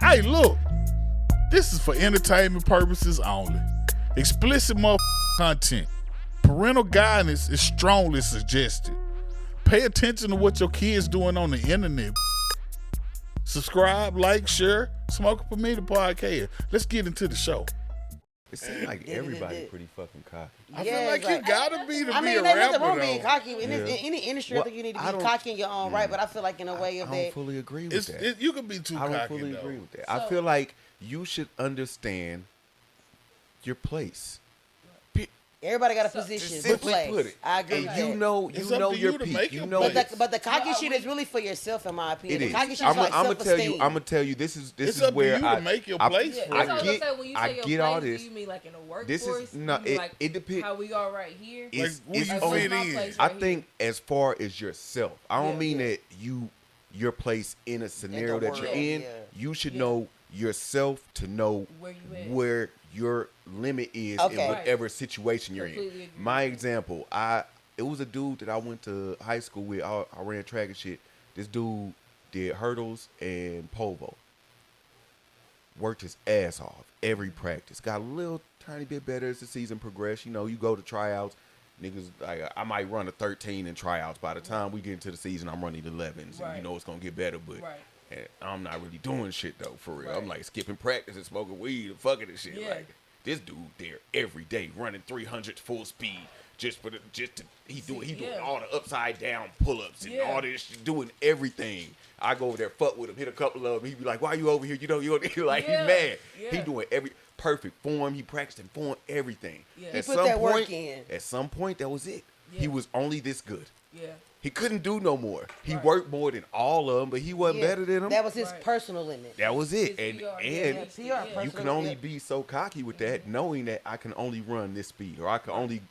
Hey, look. This is for entertainment purposes only. Explicit content. Parental guidance is strongly suggested. Pay attention to what your kids doing on the internet. Subscribe, like, share. Smoke Up Me, the podcast. Let's get into the show. It seems like everybody pretty fucking cocky. I feel like you gotta be to be a rapper. there's nothing wrong being though. cocky. In any industry, I think you need to be cocky in your own right. But I feel like in a way of I that, don't fully agree with that. You can be too cocky. I don't fully agree with that. I feel like you should understand your place. everybody got a position to play. I agree. And you know your peak. You know, but the cocky shit is really for yourself, in my opinion. It the cocky is. shit is like self-esteem. I'm gonna tell you. This is where I make your place. I get all this. You mean like in a workforce? This is not. It depends. How we are right here. It's fit in. I think as far as yourself. I don't mean that your place in a scenario that you're in. Yeah. You should know yourself to know where your limit is in whatever situation you're in. My example, it was a dude that I went to high school with. I ran track and shit. This dude did hurdles and pole vault. Worked his ass off every practice. Got a little tiny bit better as the season progressed. You know, you go to tryouts. Niggas, like, I might run a 13 in tryouts. By the time we get into the season, I'm running 11s. And you know it's going to get better, but and I'm not really doing shit, though, for real. I'm, like, skipping practice and smoking weed and fucking and shit. Like, this dude there every day running 300 full speed he doing all the upside down pull-ups and all this shit, doing everything. I go over there, fuck with him, hit a couple of them. He be like, why you over here? You know, like, he's mad. He doing every perfect form. He practicing form, everything. He put that work in. At some point, that was it. He was only this good. Yeah. He couldn't do no more. He worked more than all of them, but he wasn't better than them. That was his personal limit. That was it. And you can only be so cocky with that, knowing that I can only run this speed or I can only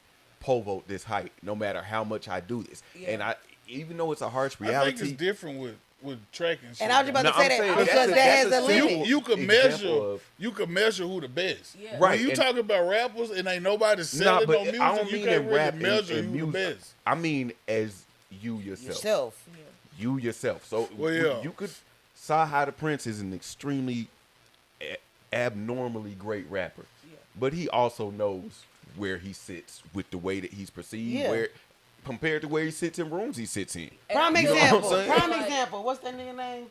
pole vault this height, no matter how much I do this. And even though it's a harsh reality, I think it's different with track and shit. And I was about to say that because that has a limit. You can measure who the best. Right. When you talk about rappers and ain't nobody selling no music, I don't mean you can't really rap measure and who the best. I mean as you yourself. You yourself. So you could. Saha the Prince is an extremely abnormally great rapper, but he also knows where he sits with the way that he's perceived, where compared to where he sits in rooms he sits in. Prime example. What's that nigga name?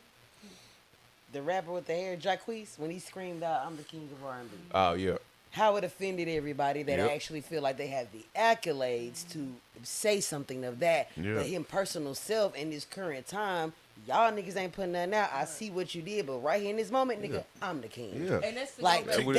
The rapper with the hair, Jacquees, when he screamed out, "I'm the king of R&B." Oh yeah. How it offended everybody that actually feel like they have the accolades to say something of that. But him personal self in this current time, y'all niggas ain't putting nothing out. I see what you did, but right here in this moment, nigga, I'm the king. Yeah. And that's like T.I.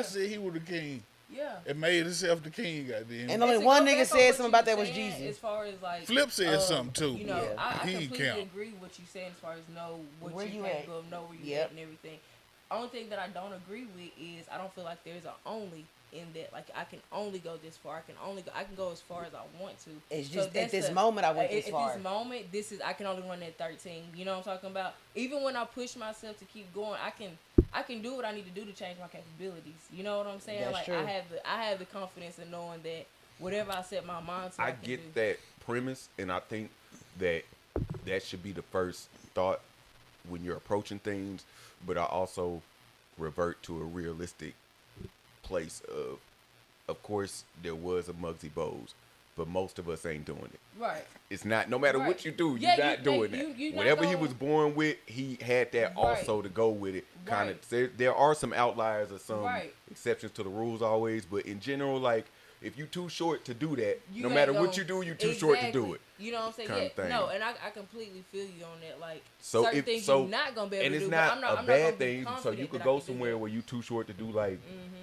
said he was the king. Yeah. It made himself the king, goddamn. And only one nigga said something about that was Jeezy. As far as like Flip said something too. You know, I completely count. agree with what you saying as far as know what where you capable of, know where you at and everything. Only thing that I don't agree with is I don't feel like there's an only in that. Like I can only go this far. I can go as far as I want to. It's just at this moment I went this far. At this moment, I can only run at 13. You know what I'm talking about? Even when I push myself to keep going, I can do what I need to do to change my capabilities. You know what I'm saying? That's like true. I have the confidence in knowing that whatever I set my mind to, I get that premise, and I think that should be the first thought when you're approaching things. But I also revert to a realistic place of course, there was a Muggsy Bogues, but most of us ain't doing it. Right. It's not, no matter what you do, you're not doing that. Whatever he was born with, he had that also to go with it. Kind of, there are some outliers or some exceptions to the rules always, but in general, like, if you too short to do that, no matter what you do, you're too short to do it. You know what I'm saying? Kind of thing. No, and I completely feel you on that. Like, so certain things you're not going to be able to do. And it's not a bad thing. So you could go somewhere where where you too short to do, like,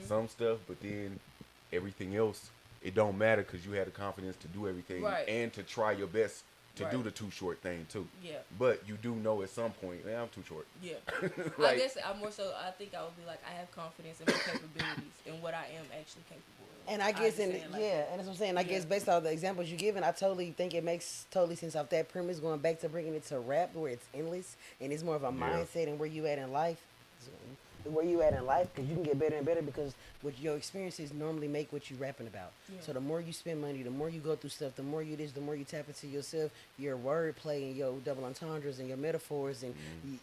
some stuff, but then everything else, it don't matter because you had the confidence to do everything and to try your best to do the too short thing, too. Yeah. But you do know at some point, man, I'm too short. Yeah. Like, I guess I'm more so, I think I would be like, I have confidence in my capabilities and what I am actually capable of. And I guess, and that's what I'm saying. I guess based on the examples you're giving, I totally think it makes totally sense off that premise, going back to bringing it to rap where it's endless and it's more of a mindset and where you at in life. where you at in life, because you can get better and better because what your experiences normally make what you rapping about. Yeah. So the more you spend money, the more you go through stuff, the more you the more you tap into yourself, your wordplay and your double entendres and your metaphors, and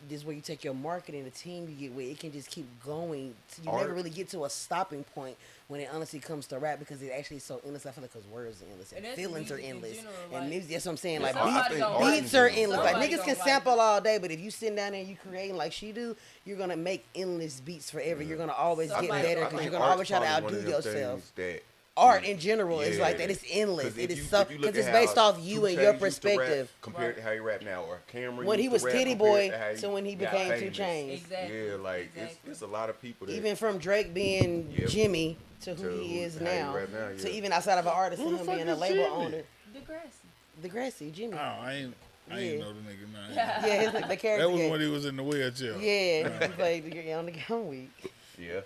this is where you take your marketing, the team you get with. It can just keep going. You never really get to a stopping point when it honestly comes to rap, because it actually is so endless. I feel like because words are endless and feelings are endless, general, and music. That's what I'm saying. Like beats are endless. Like niggas can sample all day, but if you sit down there and you creating like she do, you're gonna make endless beats forever. You're gonna always get better because you're gonna always try to outdo yourself. Art in general is like that. It's endless. It is so because it's based off you and your perspective. Compared to how you rap now, or Cameron when he was Titty Boy to when he became 2 Chainz. Exactly. Yeah, like it's a lot of people. That, even from Drake being Jimmy to who he is now, to even outside of an artist and him being a label owner. Degrassi, Jimmy. Oh, I ain't know the nigga name. Yeah, the character. That was when he was in the wheelchair. Yeah, he played on the Gun Week. Yeah.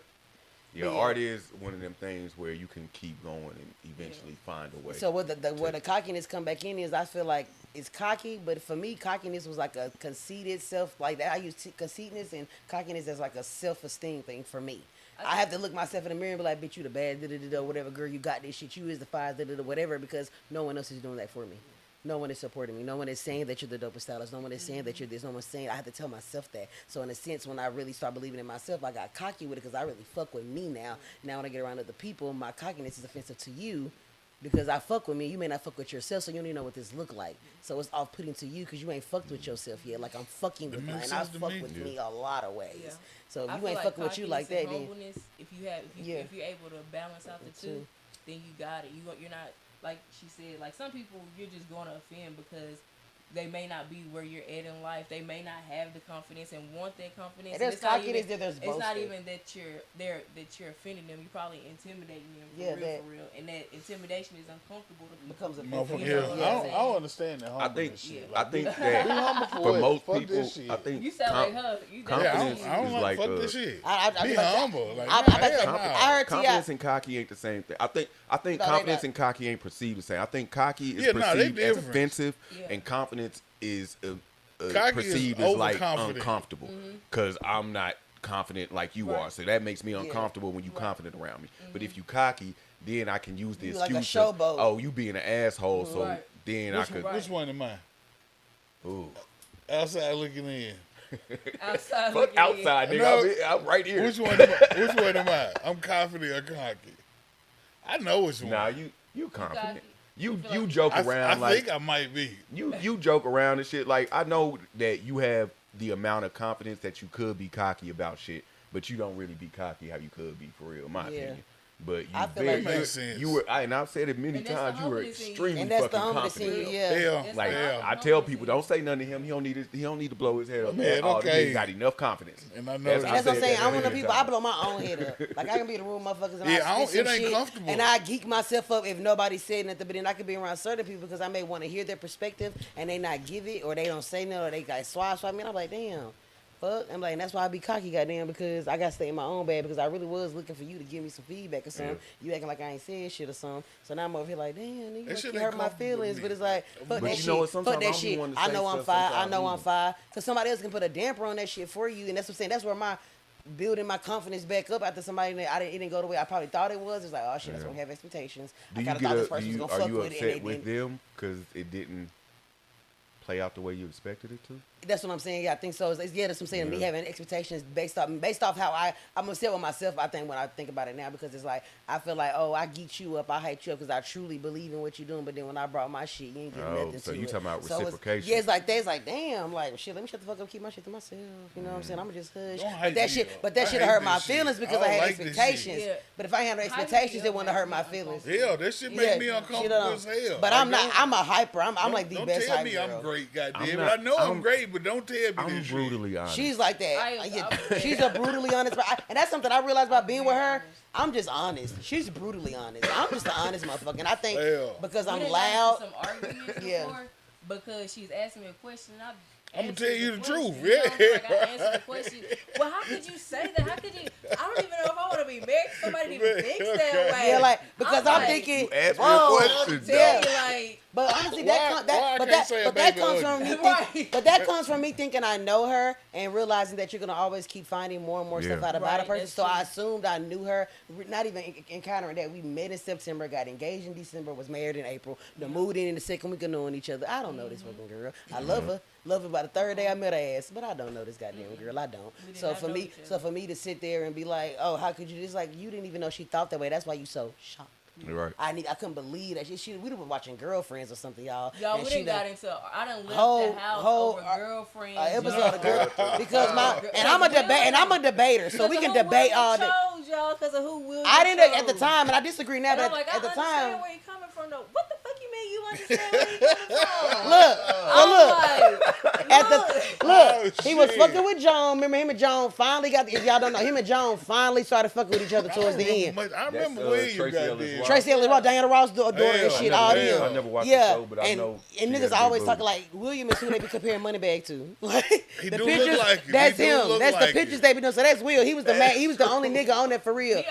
Yeah, art is one of them things where you can keep going and eventually find a way. So where the cockiness come back in is, I feel like it's cocky, but for me, cockiness was like a conceited self, like that. I use conceitedness and cockiness as like a self-esteem thing for me. I have to look myself in the mirror and be like, bitch, you the bad, whatever, girl, you got this shit, you is the five, whatever, because no one else is doing that for me. No one is supporting me. No one is saying that you're the dopest stylist. No one is saying that you're this. No one's saying, I have to tell myself that. So in a sense, when I really start believing in myself, I got cocky with it because I really fuck with me now. Now when I get around other people, my cockiness is offensive to you because I fuck with me. You may not fuck with yourself, so you don't even know what this look like. So it's off-putting to you because you ain't fucked with yourself yet. Like I'm fucking with mine. I fuck with me a lot of ways. Yeah. So if you ain't fucking with you like that, then if you're able to balance out the two, then you got it. You're not. Like she said, like some people you're just going to offend because they may not be where you're at in life. They may not have the confidence and want that confidence. And there's cockiness that there's both. It's not even that you're offending them. You're probably intimidating them for real. And that intimidation is uncomfortable to people. Becomes a I don't understand that humbleness shit. I think that for most people, I think you sound like her. Confidence I don't is like like fuck this shit. Be humble. I heard confidence and cocky ain't the same thing. I think confidence and cocky ain't perceived the same. I think cocky is perceived as offensive, and confidence is perceived as like uncomfortable because I'm not confident like you are, so that makes me uncomfortable when you confident around me. But if you cocky, then I can use the excuse of, oh, you being an asshole, so then I could. Which one am I? Ooh, outside looking in. Outside, nigga. No, I'm right here. Which one am I? I'm confident or cocky? I know which one. Nah, you confident. You joke around. I think I might be. You joke around and shit. Like I know that you have the amount of confidence that you could be cocky about shit, but you don't really be cocky how you could be for real, in my opinion. But you were, and I've said it many times. You were extremely fucking confident. I tell people, don't say nothing to him. He don't need to blow his head up. Man, he got enough confidence. And I know that's what I'm saying. I'm one of the people. I blow my own head up. Like I can be in the room, motherfuckers, and I it ain't shit, comfortable. And I geek myself up if nobody's saying nothing. But then I could be around certain people because I may want to hear their perspective, and they not give it, or they don't say no, or they got swap me. And I'm like, damn. Fuck. I'm like, and that's why I be cocky, goddamn, because I got to stay in my own bed because I really was looking for you to give me some feedback or something. You acting like I ain't saying shit or something. So now I'm over here like, damn, nigga, you hurt my feelings. But it's like, fuck that shit. Fuck that shit. I know I'm fine. I'm fine. Because somebody else can put a damper on that shit for you. And that's what I'm saying. That's where my building my confidence back up after somebody that it didn't go the way I probably thought it was. It's like, oh shit, that's gonna have expectations. I kind of thought this person was gonna fuck with it. Are you upset with them because it didn't play out the way you expected it to? That's what I'm saying. Yeah, I think so. That's what I'm saying. Me having expectations based off how I'm upset with myself. I think when I think about it now, because it's like I feel like, oh, I geek you up, I hype you up because I truly believe in what you're doing. But then when I brought my shit, you ain't getting nothing to it. So you talking about reciprocation? It's like that. It's like, damn, like shit. Let me shut the fuck up, keep my shit to myself. You know what I'm saying? I'm just hush. But that shit hurt my feelings because I had expectations. But if I had no expectations, it wouldn't hurt my feelings. Yeah, that shit make me uncomfortable as hell. But I'm not. I'm a hyper. I'm like the best hyper. Don't tell me I'm great, goddamn. I know I'm great, but don't tell me. I'm brutally honest. She's like that. She's a brutally honest. And that's something I realized about being with her. I'm just honest. She's brutally honest. I'm just an honest motherfucker. And I think because I'm loud. Some arguments before because she's asking me a question. And I'm gonna tell you the truth. Yeah. Like I answered the question. Well, how could you say that? How could you? I don't even know if I want to be married to somebody that even thinks that way. Yeah, like because I'm thinking. You asked me a question. Yeah. But honestly, that comes from me. But that comes from me thinking I know her and realizing that you're gonna always keep finding more and more stuff out about a person. So I assumed I knew her. Not even encountering that. We met in September, got engaged in December, was married in April. Moved in the second week of knowing each other. I don't know this fucking girl. I love her. Love her by the third day I met her ass, but I don't know this goddamn girl. I don't. So for me to sit there and be like, oh, how could you? It's like you didn't even know she thought that way. That's why you so shocked. Right. I couldn't believe that we were watching Girlfriends or something, y'all. Y'all, we done got into. I done left the house over Girlfriends. Episode of girl because I'm a debater, so we can debate all day. Y'all, because of who William I didn't chose. at the time, and I disagree now. But like, at the time, I understand where you coming from though. What the fuck you mean you understand where you coming from? He was fucking with John. Remember him and John finally got. If y'all don't know, him and John finally started fucking with each other towards the end. I remember William got there. Tracy Ellis Ross, Diana Ross daughter and shit, all them. I never watched the show, but I know. And niggas always talking like William is who they be comparing Moneybag to. He the do pictures, look like it. that's him. That's the pictures they be doing. So that's Will. He was the man. He was the only nigga on that for real.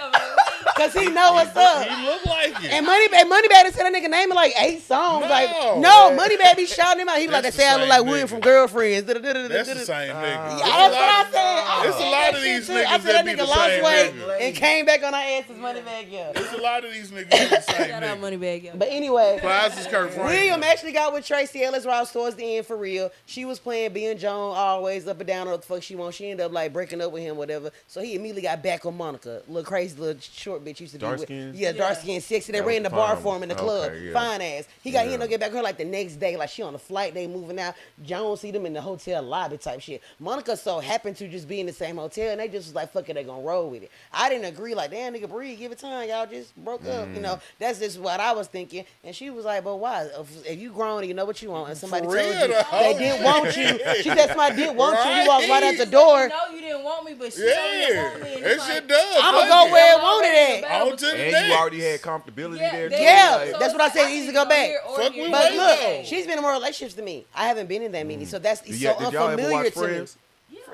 Cause he know what's up. He look like it. And Moneybag said that nigga name in like 8 songs. Moneybag be shouting him out. He be like, that say I look like William from Girlfriends. That's the same nigga. That's what I said. There's a lot of these niggas I said that be nigga the lost same weight nigga. and came back on our asses. Moneybag, yeah. There's a lot of these niggas the same Shout out nigga. Moneybag, yo. But anyway, Plies is Kurt Franklin. William actually got with Tracy Ellis Ross towards the end for real. She was playing being Joan always up and down on what the fuck she wants. She ended up like breaking up with him, whatever. So he immediately got back on Monica. Little crazy little short bitch used to Dark be with. skin? Yeah, dark skin, sexy. They That ran was the bar fine. for him in the club. Okay, yeah. Fine ass. He ended up getting back with her like the next day. Like she on the flight, they moving out. Joan see them in the hotel lobby type shit. Monica so happened to just be in the same hotel and they just was like, fuck it, they gonna roll with it. I didn't agree, like, damn nigga, breathe, give it time. Y'all just broke up. You know, that's just what I was thinking. And she was like, but why? If you grown and you know what you want and somebody For told real, you though. they didn't want you. She said somebody didn't want you. You walked right out the You door. know you didn't want me, but she didn't want me. And that it's shit like, does. I'ma Fuck go it. where it wanted at. On to the And next. you already had comfortability there. too. Yeah, Like, that's what I said. Easy to go back. Fuck we But wait look, though. she's been in more relationships than me. I haven't been in that many, so that's did so y'all ever unfamiliar watch to me. Friends?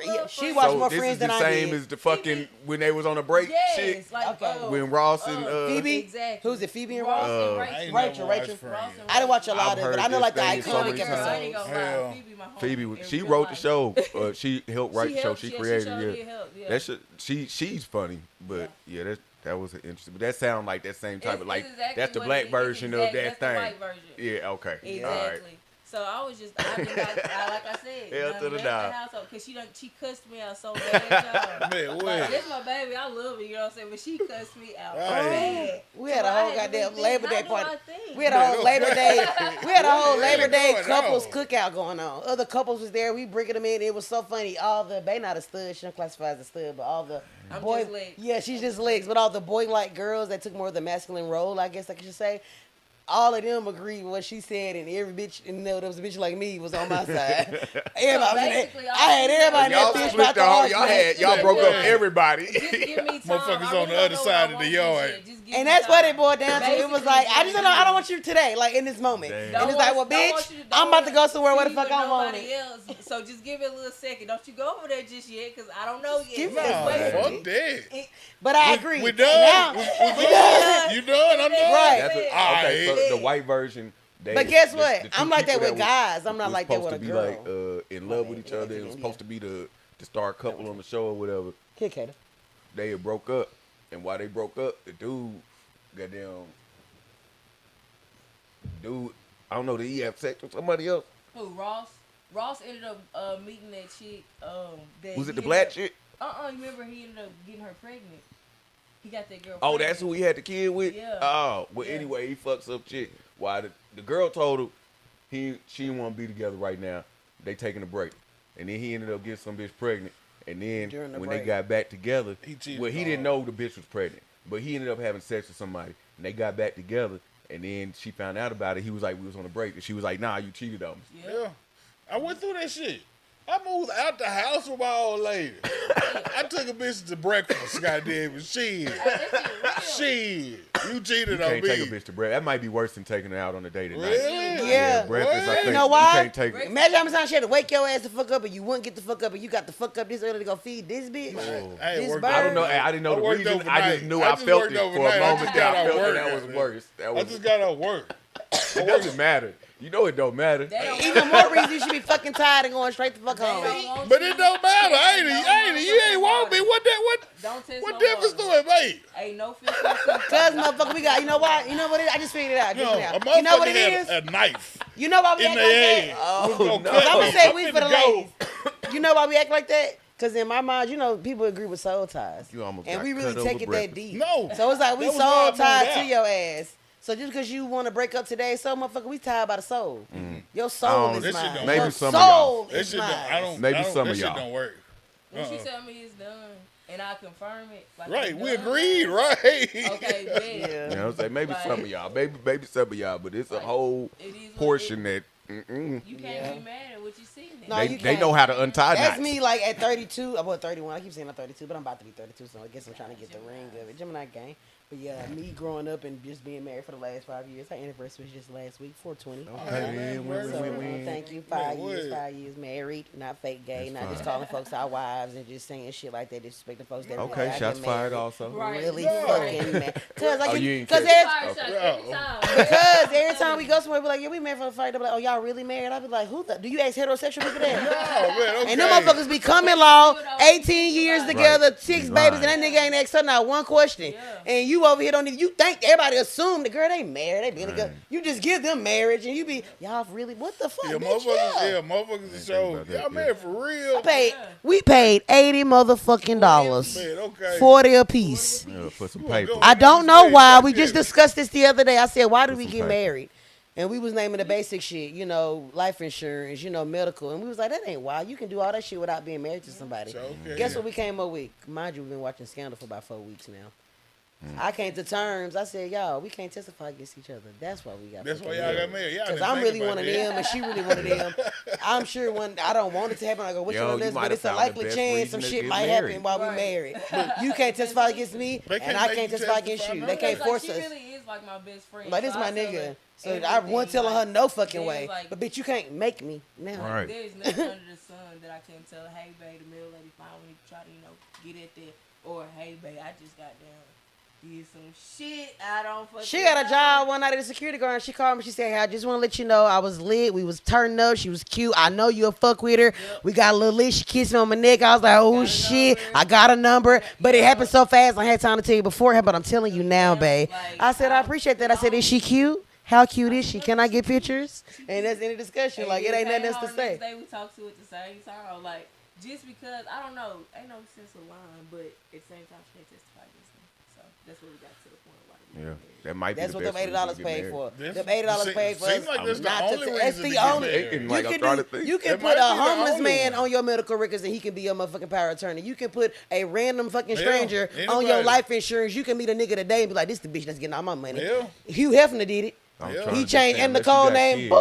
Yeah, she watched So more this Friends is the than I same did. as the fucking when they was on a break shit. Yes, like, Okay. When Ross and Phoebe? Exactly. Who's it? Phoebe and Ross Ross? and I ain't Rachel, never Rachel. watched Friends. I didn't watch a lot I've of it. heard I know like the this thing so many iconic times. I ain't episodes. gonna lie. Hell. Phoebe, my homie Phoebe, in she real wrote the life. show. She helped write She the show. helped, She yeah, created sure it. did help, yeah. That shit, she's funny, but yeah, that was an interesting. But that sound like that same type of like It's exactly that's the what black it is. version of Exactly, that that's the thing. white version. Yeah, okay, Exactly. all right. So I was just, like I said, Hell to the dog. because she cussed me out so bad, y'all. Man, Like, what? this my baby, I love it, you know what I'm saying? But she cussed me out. Right. bad. We had a So I whole had to goddamn rethink, Labor Day how do party. I think? We had a whole Labor Day. We had a whole Yeah, Labor Day going couples on. cookout going on. Other couples was there. We bringing them in. It was so funny. All the they not a stud. She don't classify as a stud, but all the I'm boy. just legs. Yeah, she's just legs. But all the boy-like girls that took more of the masculine role, I guess I could say. All of them agreed with what she said, and every bitch, there was a bitch like me was on my side. Everybody was in basically, there. I had everybody in Y'all that bitch split about the to whole. argue. Y'all broke up Yeah. everybody. Just give me time. Motherfuckers I on the really other don't know side what of the I want yard. this shit. Just give And me that's what time. it boiled down to. It was Basically, like, I just don't know. I don't want you today, like in this moment. Damn. And it's like, well, bitch, I'm about to go somewhere where the fuck I want it. Else. So just give it a little second. Don't you go over there just yet, because I don't know yet. give Just it Nah, wait. fuck that. But I agree. We And done. now- We done. You done? I'm done. Right. That's All okay. right. So the white version. But guess what? I'm like that with guys. I'm not was like that supposed with a to girl. be like in love with each other. It was Yeah. supposed to be the star couple on the show or whatever. Kid Kato. They had broke up, and while they broke up, the dude, goddamn, I don't know, did he have sex with somebody else? Who, Ross? Ross ended up meeting that chick. That Was it the he black ended chick? up- Remember he ended up getting her pregnant. He got that girl. Oh, pregnant. that's who he had the kid with? Yeah. Oh, well, Yeah. anyway, he fucks up chick. Why the girl told him she didn't want to be together right now. They taking a break. And then he ended up getting some bitch pregnant. And then During the when break. they got back together, He cheated well, he on didn't her. know the bitch was pregnant. But he ended up having sex with somebody. And they got back together. And then she found out about it. He was like, we was on a break. And she was like, nah, you cheated on me. Yeah. I went through that shit. I moved out the house with my old lady. I took a bitch to breakfast, goddamn. Shit. Shit. You cheated You on can't me. take a bitch to breakfast. That might be worse than taking her out on a date at night. Really? Yeah. Breakfast, I What? think You know why? you can't take it. Imagine how many times she had to wake your ass the fuck up and you wouldn't get the fuck up and you got the fuck up this early to go feed this bitch. I ain't This worked bird. I don't know. I didn't know I the worked reason. I overnight. just knew I I just felt worked it for overnight. a I moment. just That got I out felt work that was yesterday. worse. That I was just got out work. It doesn't matter. You know it don't matter. Even more reason you should be fucking tired and going straight the fuck home. But it don't matter, ain't it? You ain't want me. What difference do it make? Ain't no fish. Cause motherfucker, we got. You know why? You know what it is? I just figured it out. No, You know what it is? A knife. You know why we act like that? Oh, no. I'm gonna say we for the ladies. You know why we act like that? Because in my mind, you know, people agree with soul ties. And we really take it that deep. No. So it's like we soul tied to your ass. So just because you want to break up today, so motherfucker, we tied by the soul. Your soul is mine. Maybe your some soul of y'all. is mine. Maybe some of y'all. That shit don't work. When she tell me it's done and I confirm it, like right, we agreed, right? Okay, bet. You know what I'm saying? Maybe some of y'all. Maybe some of y'all, but it's a whole portion that you can't be mad at what you see. No, they know how to untie knots. That's me, like at 32. I'm 31. I keep saying I'm 32, but I'm about to be 32, so I guess I'm trying to get the ring of it. Gemini gang. But yeah, me growing up and just being married for the last 5 years. Our anniversary was just last week, 420. Okay, thank you. 5 years married, not fake gay, not just calling folks our wives and just saying shit like that, disrespecting folks that okay, shots fired also. Really fucking mad. Because every time we go somewhere, we be like, yeah, we married for the fight. They be like, oh, y'all really married? I be like, do you ask heterosexual people that? No, man, okay. And them motherfuckers be coming law, 18 years together, 6 babies, and that nigga ain't asked her not one question. And you over here don't even, you think everybody assume the girl they married, they been together. You just give them marriage and you be, y'all really, what the fuck, motherfuckers is show. Y'all married for real. We paid $80 motherfucking dollars. 40 a piece. For some paper. I don't know why. We just discussed this the other day. I said, why did we get married? And we was naming the basic shit, you know, life insurance, you know, medical. And we was like, that ain't why. You can do all that shit without being married to somebody. Guess what we came up with? Mind you, we've been watching Scandal for about 4 weeks now. I came to terms. I said, y'all, we can't testify against each other. That's why we got married. That's why y'all got married. Because I'm really one of them, and she really one of them. I'm sure I don't want it to happen. I go, which one of this? But it's a likely chance some shit might happen while we married. But you can't testify against me, and I can't testify against you. They can't force us. She really is like my best friend. Like, this is my nigga. So I wasn't telling her no fucking way. But bitch, you can't make me now. Right. There's nothing under the sun that I can't tell, hey, babe, the mail lady fine when you try to, get at that. Or, hey, babe, I just got down. Did some shit I don't fucking She got a job one night at a security guard, and she called me. She said, hey, I just want to let you know I was lit. We was turned up. She was cute. I know you'll fuck with her. Yep. We got a little lit. She kissed me on my neck. I was like, oh, shit. I got a number. But it happened so fast. I had time to tell you beforehand, but I'm telling you now, babe. I said, I appreciate that. I said, is she cute? How cute is she? Can I get pictures? And that's in the discussion. Like, it ain't nothing else to say. Next day we talked to at the same time. Like, just because, I don't know, ain't no sense of lying, but at the same time, she can't testify against me. So that's what we got to the point of why we that might be that's the what best them $80 paid for. Them $80 paid for seems us. like that's the only reason that's the only. You can put a homeless man on your medical records and he can be your motherfucking power attorney. You can put a random fucking stranger on your life insurance. You can meet a nigga today and be like, this the bitch that's getting all my money. Hugh Hefner did it. He changed and Nicole name.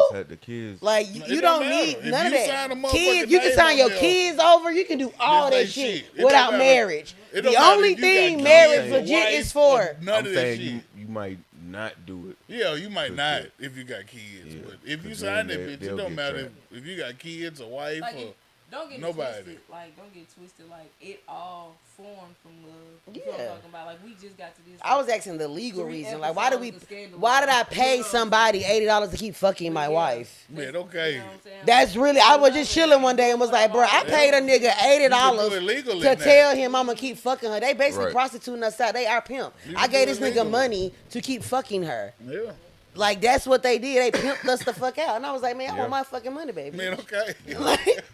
Like you don't need none of that. Kids, you can sign your kids over. You can do all that shit without marriage. The only thing marriage legit is for. I'm saying you might not do it. Yeah, you might not if you got kids. But if you sign that bitch, it don't matter if you got kids, a wife, or don't get nobody. Twisted. Like, don't get twisted. Like, it all formed from love. You know what I'm talking about? Like, we just got to this. I was asking the legal reason. Like, why did I pay somebody $80 to keep fucking my wife? Man, okay. You know what I'm saying? That's really. I was just chilling one day and was like, bro, I paid a nigga $80 to tell him I'm gonna keep fucking her. They basically prostituting us out. They our pimp. I gave this nigga money to keep fucking her. Yeah. Like, that's what they did. They pimped us the fuck out. And I was like, man, I want my fucking money, baby. Man, okay. Like,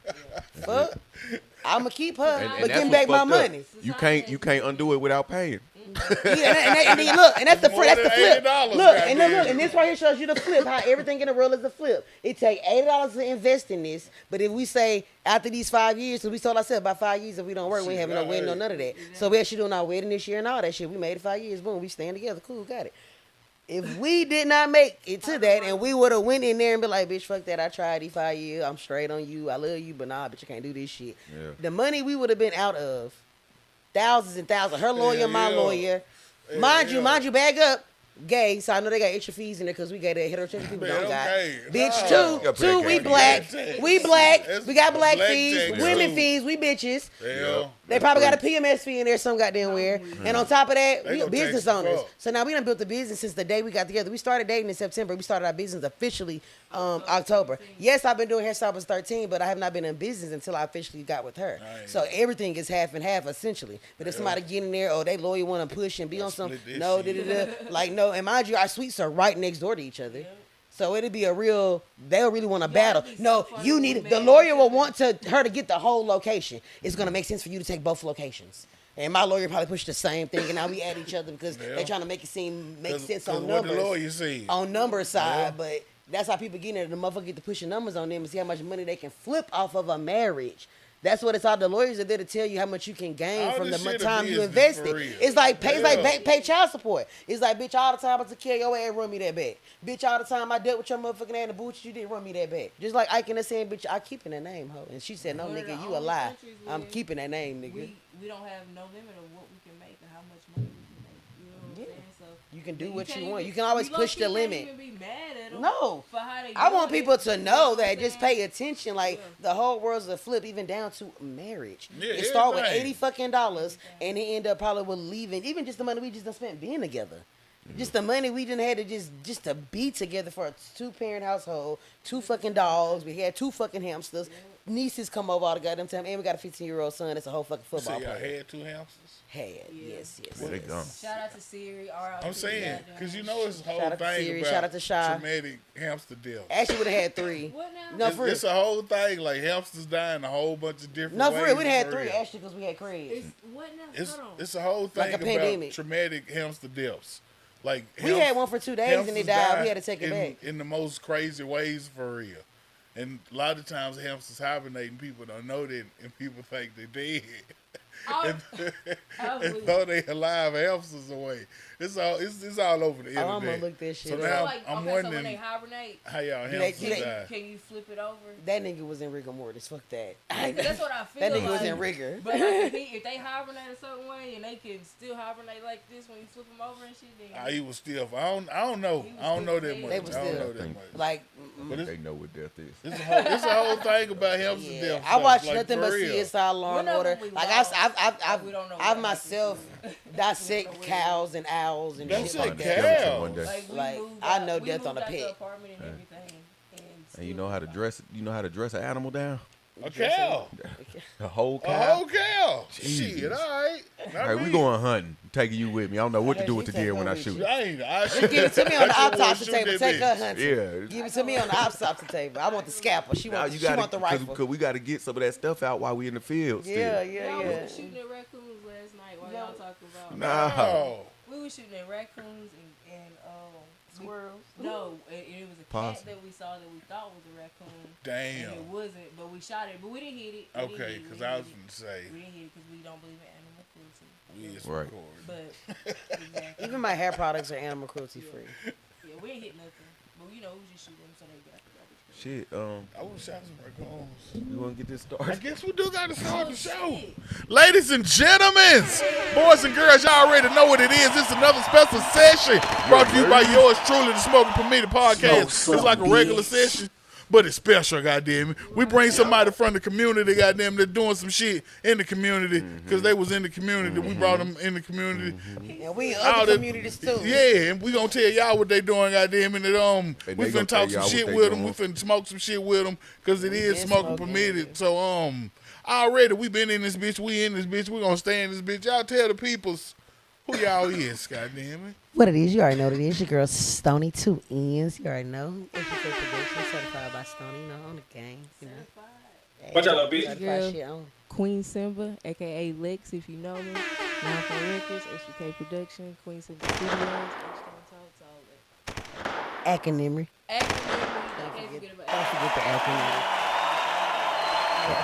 fuck. I'm going to keep her, but give back my money. You can't undo it without paying. And look, and that's the flip. Look, and this right here shows you the flip, how everything in the world is a flip. It take $80 to invest in this, but if we say after these 5 years, so we told ourselves about 5 years if we don't work, we ain't having no wedding, no none of that. So we actually doing our wedding this year and all that shit. We made it 5 years, boom, we stand together, cool, got it. If we did not make it to that and we would have went in there and be like, bitch, fuck that, I tried these 5 years, I'm straight on you, I love you, but nah, bitch, I can't do this shit. Yeah. The money we would have been out of, thousands and thousands, her lawyer, my lawyer. Mind you, bag up, gay, so I know they got extra fees in there because we got that heterosexual people don't got. Okay. Bitch, two, we black. We black. We got black fees, women fees, we bitches. Yeah. They probably got a PMS fee in there some goddamn where. And on top of that, we business owners. So now we done built the business since the day we got together. We started dating in September. We started our business officially October. Yes, I've been doing hairstyle since 13, but I have not been in business until I officially got with her. Nice. So everything is half and half essentially. But if somebody get in there, they lawyer want to push and be on some, no, like no. And mind you, our suites are right next door to each other. So it'll be they'll really want to battle. No, you need the lawyer will want her to get the whole location. It's gonna make sense for you to take both locations. And my lawyer probably pushed the same thing, and now we at each other because they're trying to make it make sense on numbers. What the lawyer say? On number side, but that's how people get in there. The motherfucker get to pushing numbers on them and see how much money they can flip off of a marriage. That's what it's all. The lawyers are there to tell you how much you can gain from the time you invested. It's like pay child support. It's like, bitch, all the time I took care of your ass, run me that back. Bitch, all the time I dealt with your motherfucking ass and the bullshit you did, run me that back. Just like Ike and saying, bitch, I keeping that name, ho. And she said, no, nigga, you a lie. I'm keeping that name, nigga. We don't have no limit of what we can make and how much money we can make. You know what I'm saying? So you can do what you want. You can always push the limit. Even be mad at them no, for how they I want people to know that. Just pay attention. Like the whole world's a flip, even down to marriage. It start with $80 fucking and it end up probably with leaving. Even just the money we just done spent being together. Just the money we done had to just to be together for a 2-parent household, 2 fucking dogs. We had 2 fucking hamsters. Nieces come over all the goddamn time, and we got a 15-year-old son that's a whole fucking football player. Y'all had 2 hamsters? Yes. Well, they gone. Shout out to Siri. I'm saying, because you know it's a whole thing Siri, about shout out to Shy. traumatic hamster deaths. Actually, would have had 3. What now? No, It's a whole thing, like hamsters dying a whole bunch of different ways. No, for real, we'd have had 3 actually because we had Craig. What now? It's a whole thing Like a about pandemic. traumatic hamster deaths. Like we had one for 2 days and they died. We had to take it back. In the most crazy ways, for real. And a lot of times hamsters hibernate and people don't know that and people think they're dead. And throw they alive hamsters away. It's all over the internet. I'm gonna look this shit so up. now I'm wondering so when they hibernate, how y'all hamsters die. Can you flip it over? That nigga was in rigor mortis. Fuck that. That's what I feel. That nigga was in rigor. But if they hibernate a certain way and they can still hibernate like this when you flip them over and shit, then he was stiff. I don't know. I don't know that much. They was I don't still know that much. like. But they know what death is. It's a whole thing about hamster death. I watch like, nothing but CSI Law and Order. Like I've myself dissect cows and owls and shit like that. Like I know death on a pet. And you know how to dress. You know how to dress an animal down. A cow. A whole cow. A whole cow. Shit, all right. All right, we going hunting. Taking you with me. I don't know what to do with the deer when I shoot. Just give it to me on the autopsy table. Take her hunting. Yeah. Give it to me on the autopsy table. I want the scalpel. She want the rifle. Because we got to get some of that stuff out while we in the field. Yeah. Y'all was shooting at raccoons last night while y'all talking about. No. We were shooting at raccoons and squirrels. No, it was a cat that we saw that we thought was a raccoon. Damn. And it wasn't, but we shot it, but we didn't hit it. Okay, because I was going to say. We didn't hit it because we don't believe in animal cruelty. Right. But exactly. Even my hair products are animal cruelty free. Yeah, we ain't hit nothing. But we just shoot them so they got the garbage. Shit, I would shot some raccoons. You want to get this started? I guess we do got to start the show. Ladies and gentlemen, boys and girls, y'all already know what it is. It's another special session brought to you by yours truly, the Smoking Permitted Podcast. It's like a regular session, but it's special, goddamn it. We bring somebody from the community, goddamn, that's doing some shit in the community because they was in the community. We brought them in the community. And we in other communities too. Yeah, and we gonna tell y'all what they doing, goddamn it. We finna talk some shit with them. We finna smoke some shit with them because it is smoking permitted. So already we been in this bitch. We in this bitch. We gonna stay in this bitch. Y'all tell the peoples who y'all is, goddamn it. What it is, you already know what it is. Your girl Stony 2 N's. You already know. SGK production certified by Stony, on the gang. What y'all up, bitch? Certified Queen Simba, aka Lex, if you know me. Now for Records, SGK Production, Queen Simba Studios, H-Town Talks, all that. Acronym. Don't forget the acronym.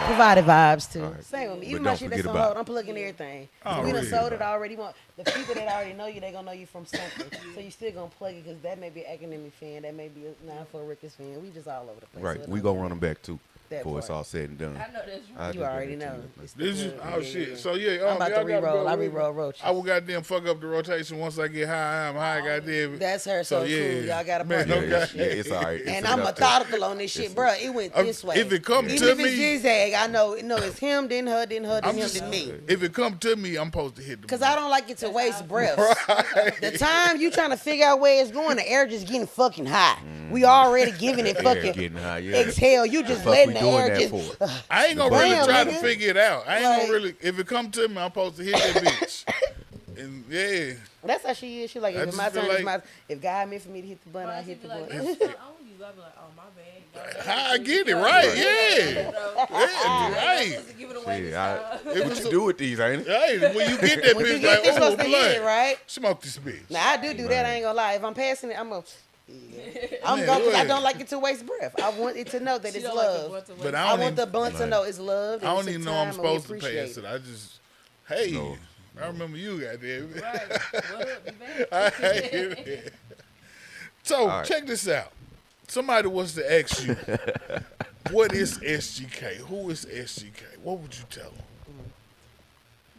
Provided vibes too. Right. Same with me. Even my shit that's on hold, I'm plugging everything. We done sold it already. The people that already know you, they gonna know you from something. So you still gonna plug it because that may be an academic fan, that may be a 9-4 Rickers fan. We just all over the place. Right. So we gonna run them back too. before it's all said and done. I know that's right. You already know. Did you? Oh shit! So yeah, I'm about to re-roll. I re-roll roaches. I will goddamn fuck up the rotation once I get high. I'm high, goddamn. That's her. So yeah. cool. Y'all got a Man, partner. okay. Yeah, it's all right. And I'm methodical on this shit, bro. It went this way. If it come Even to if it's me, zigzag, I know. No, it's him, then her, then her, then him, then me. If it come to me, I'm supposed to hit the. Because I don't like it to waste breath. Right. The time you trying to figure out where it's going, the air just getting fucking high. We already giving it fucking getting high, yeah. exhale. You just letting the air just. I ain't gonna really try to nigga. figure it out. I ain't Like- gonna really. If it come to me, I'm supposed to hit that bitch. And yeah, That's how she is. She like, I if it's just my feel turn, it's like- my. If God meant for me to hit the button, I hit the Like, button. I want you. I'll be like, oh, my bad. how I get it right? Yeah, right. Give it away Yeah, this time. what you do with these, ain't it? Hey, when you get that When you bitch, get like, this, oh, supposed to hit it, blood. right? Smoke this bitch. Now I do that. I ain't gonna lie. If I'm passing it, I'm gonna. I'm Man, going because I look. don't like it to waste breath. I want it to know that She it's don't like the love. blunt away. But I want the blunt to know it's love. I don't even know I'm supposed to pass it. I just, hey, No. I remember you, goddamn. Right. What up, you I back? hate it. So right. check this out. Somebody wants to ask you, what is SGK? Who is SGK? What would you tell them?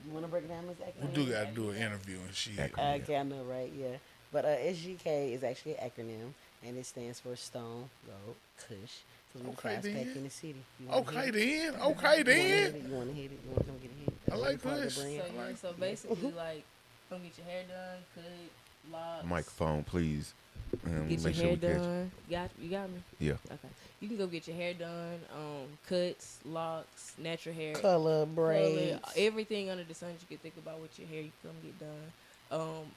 You want to break it down, Ms. We do got to do an interview and shit. Okay, I know, right? Yeah. But SGK is actually an acronym, and it stands for Stone, Gold, Kush. So we Okay, fast then. pack in the city. You wanna Okay hit then. it? Okay then. You want to hit it? You want to come get a hit? I like Part of the Kush. brand. So basically, like, come get your hair done, cut, locks. Microphone, please. Get your Make sure hair we catch it. done. You got me? Yeah. Okay. You can go get your hair done, cuts, locks, natural hair. Color, braids. Color, everything under the sun you can think about with your hair, you can come get done.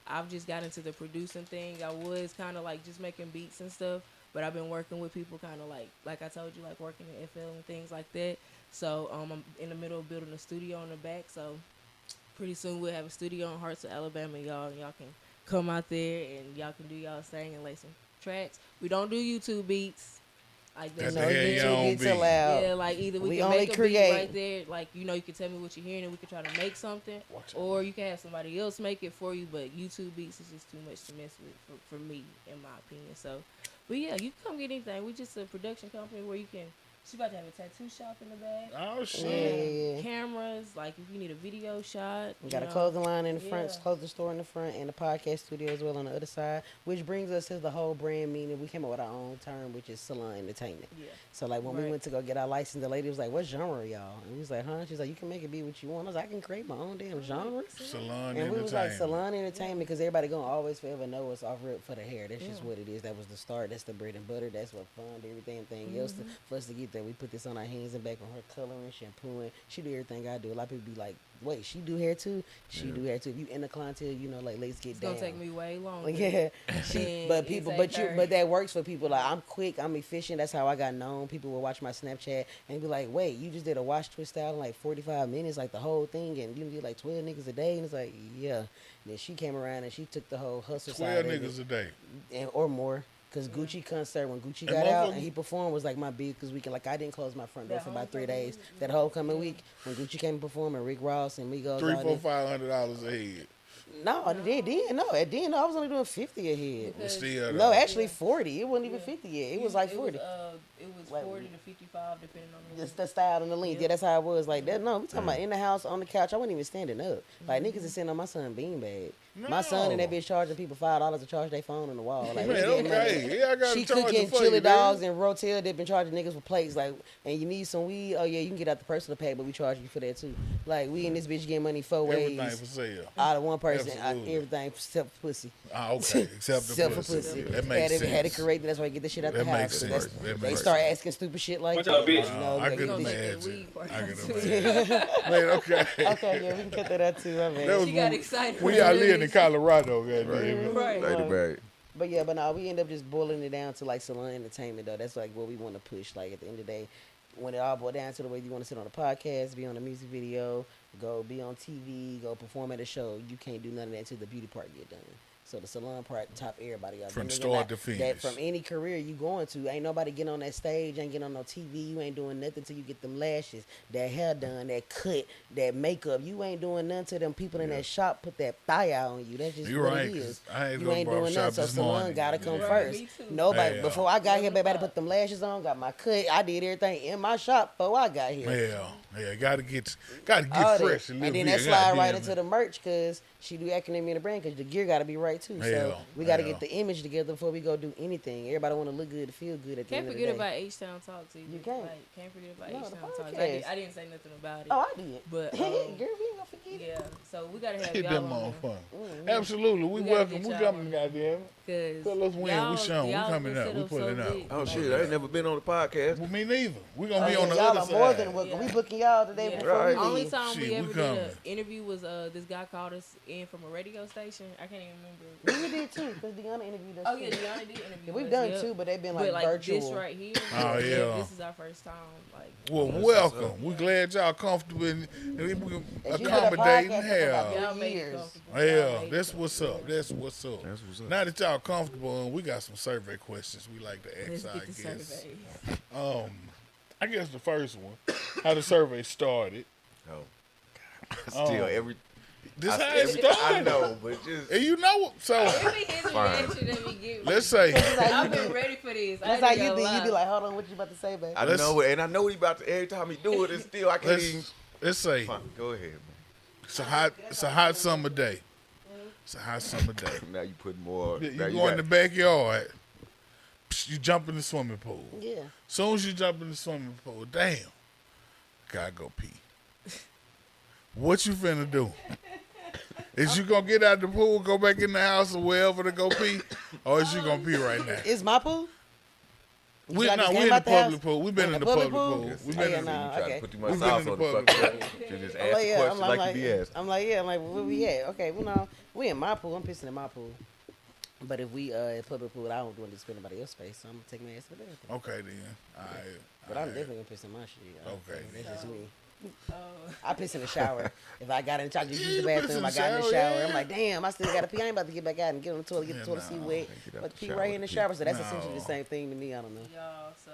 I've just got into the producing thing. I was kind of like just making beats and stuff, but I've been working with people kind of like I told you, like working in FL and things like that. So I'm in the middle of building a studio in the back. So pretty soon we'll have a studio in Hartsville, Alabama, y'all, and y'all can come out there and y'all can do y'all thing and lay some tracks. We don't do YouTube beats. Like That's No, the hell you don't YouTube gets be. allowed. yeah, like either we We can only make a create. beat right there, like you can tell me what you're hearing and we can try to make something, Watch out. or you can have somebody else make it for you. But YouTube beats is just too much to mess with for me, in my opinion. So, but yeah, you can come get anything. We just a production company where you can. She about to have a tattoo shop in the back. Oh shit. Yeah. Cameras, like if you need a video shot. We got a you know. clothing line in the front, Yeah. clothing store in the front, and a podcast studio as well on the other side, which brings us to the whole brand meaning. We came up with our own term, which is salon entertainment. Yeah. So, like, when we Right. went to go get our license, the lady was like, what genre, y'all? And we was like, huh? She's like, you can make it be what you want. I was like, I can create my own damn genre. Salon And we was like, entertainment. salon entertainment, because everybody going to always forever know us off rip for the hair. That's just what it is. That was the start. That's the bread and butter. That's what fun, everything else. For us to get there, we put this on our hands and back on her coloring, shampooing. She do everything I do. A lot of people be like, wait, she do hair too? She do hair too. If you in the clientele, you know, like, let's get It's down. gonna take me way longer. Yeah, than but it people, take but her. that works for people. Like, I'm quick, I'm efficient. That's how I got known. People will watch my Snapchat and be like, "Wait, you just did a wash twist out in like 45 minutes, like the whole thing, and you did like 12 niggas a day." And it's like, yeah. And then she came around and she took the whole hustle 12 side of niggas it, a day. or more. Cause Gucci concert when Gucci And got out motherfuckers- and he performed was like my biggest weekend. Like I didn't close my front door That for whole about 3 coming days. week? That whole coming week when Gucci came and performed and Rick Ross and Migos. $300, all them. $400 a head. No, they didn't. No, at the end I was only doing 50 a head. Well, still, No, though. actually 40. It wasn't even 50 yet. It was like 40. It was Like, 40 to 55 depending on The style and the length. Yeah, that's how it was. Like that. No, we talking about in the house on the couch. I wasn't even standing up. Like niggas is sitting on my son beanbag. My son and that bitch charging people $5 to charge their phone on the wall. Like, we Man, getting money. okay. Yeah, I got She to charge cooking it for chili you, dogs man. and rotel. They've been charging niggas for plates. Like, and you need some weed. Oh yeah, you can get out the personal pack, but we charge you for that too. Like we in this bitch getting money 4 Everything ways for sale. out of one person. Absolutely. Everything except for pussy. Ah, okay. Except the Except for pussy. pussy. That makes sense. Had it corrected. That's why I get this shit out That the makes house. sense. That's- That They makes start sense. asking stupid shit like Watch that. out, bitch. You know, I like, can gonna take imagine. that weed part I out, can too. imagine. Man, okay. Okay, yeah, we can cut that out too. My bad. That was She got when excited. we out living in Colorado, goddamn. Right. Lady bag. But yeah, but no, we end up just boiling it down to like salon entertainment though. That's like what we want to push. Like at the end of the day, when it all boils down to the way you want to sit on a podcast, be on a music video, go be on TV, go perform at a show, you can't do none of that until the beauty part get done. So the salon part top everybody up. From start to finish. That from any career you going to, ain't nobody getting on that stage, ain't getting on no TV. You ain't doing nothing till you get them lashes, that hair done, that cut, that makeup. You ain't doing nothing till them people in that shop put that thigh out on you. That's just You're what right, it is. I ain't You go ain't doing nothing, so this salon morning. gotta come Right, first. me too. Nobody Yeah. before I got here, baby, I had to put them lashes on, got my cut. I did everything in my shop before I got here. Yeah, gotta get All that. fresh. And then that slide right into the merch because she do academy in the brand because the gear got to be right too. So we got to get the image together before we go do anything. Everybody want to look good, to feel good at the end of the day. Can't forget about H-Town Talks either. You can't. Like, can't forget about No, H-Town the Talks. podcast. I didn't say nothing about it. Oh, I did. But, girl, we ain't gonna forget it. Yeah, so we gotta have Hit that y'all on motherfucker. Absolutely, we gotta welcome. get We y'all coming, on goddamn. because Tell us when we showing. We coming up. We pulling up. Oh shit, I ain't never been on the podcast. Well, me neither. We gonna be on the y'all other are side. more than welcome. We booking y'all today before Right. we Only leave. time Shit, we we ever did coming. an interview was this guy called us in from a radio station. I can't even remember. We did too because Deanna interviewed us. Oh too. yeah, Deanna did interview. We've us, done yep. two, but they've been But like virtual. this right here. Oh, yeah. This is our first time. Like, Well, welcome. We glad y'all comfortable and we can As you know, the accommodate podcast and is about have. y'all make it years. comfortable. Y'all Yeah, make that's it what's up. That's what's up. That's what's up. Now that y'all comfortable, we got some survey questions we like to Let's ask get our the guests. survey. I guess the first one, how the survey started. Oh, still every. This how it every- started. I know, but just And you know, so It be his reaction that we get. let's say, I've been ready for this. That's how you do. You be like, hold on, what you about to say, babe? I know it, and I know he about to. Every time he do it, it's still I can't even. let's say Fine, go ahead, man. it's a hot summer day. It's a hot summer day. Now you put more. You now go in the backyard, you jump in the swimming pool. Yeah. Soon as you jump in the swimming pool, damn, gotta go pee. What you finna do? Is you gonna get out the pool, go back in the house or wherever to go pee, or is you gonna pee right now? It's my pool? We I no, just we came in the out the house? public pool. We've been in the public pool. We've Oh, been yeah, in nah. You try okay. to put too much We've been sauce in the on the public fucking. You just I'm ask like, the yeah, question like you be asked. I'm like, where we at? Okay, well, no, we in my pool. I'm pissing in my pool. But if we in public pool, I don't want to spend anybody's space, so I'm gonna take my ass to the bathroom. Okay then. All right. But I'm definitely gonna piss in my shit. Okay. That's just me. Oh. I piss in the shower. If I got in charge to use the you piss in bathroom, the I got in the shower, shower. yeah. I'm like, damn, I still gotta pee. I ain't about to get back out and get on the toilet, get the toilet seat wet. Get out But the pee shower right in to the pee. shower. So that's No. essentially the same thing to me. I don't know. Y'all, so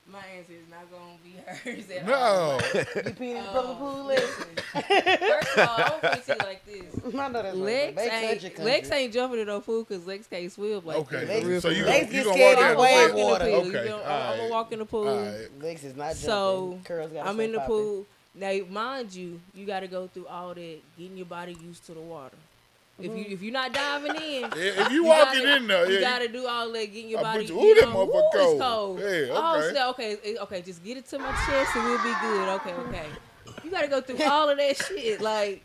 my answer is not gonna be hers at all. No. You pee in the public pool, Lex? First of all, I'm gonna say it like this. I know that's Lex right. Lex ain't jumping in no pool because Lex can't swim like Okay. that. Lex- So you Lex gonna get walk scared down of the wave pool? water. Okay. I'm All gonna walk in the pool. All right. Lex is not jumping. So Curls gotta I'm stay in the popping. pool. Now, mind you, you got to go through all that, getting your body used to the water. If you're not diving in, Yeah, if you walking gotta, in there, you yeah, gotta do all that, getting your I body. put you- ooh, that motherfucker it's cold. cold. Yeah, Oh, okay. so, okay, just get it to my chest and we'll be good. Okay. You gotta go through all of that shit, like.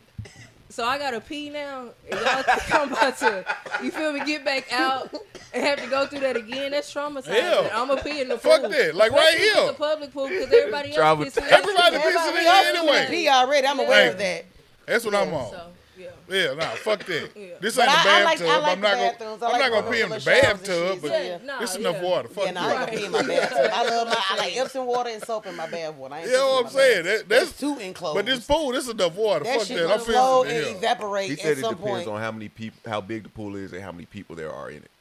So I gotta pee now, and y'all think I'm about to, you feel me, get back out and have to go through that again. That's traumatizing. Yeah. I'm gonna pee in the pool. Fuck that. Like right Especially if here. it's a public pool because everybody else pissing. Everybody pissing in Everybody here else is anyway. pee already. I'm aware of that. That's what I'm on. So, yeah. Yeah, nah, fuck that. Yeah. This But ain't a I like bathtub. the I'm not bathrooms. I gonna. I'm like not gonna the pee in the little showers and bathtub, shit. but Yeah, nah, it's enough yeah. water. Fuck Yeah, no, I that. can pee in my bathtub. I like Epsom water and soap in my bath water. I ain't You know what I'm pissing in my saying? bath. That's too enclosed. But this pool, this enough water. that Fuck shit that. I'm gonna flow feeling and it. evaporate He said at it some depends point. on how many people, how big the pool is, and how many people there are in it.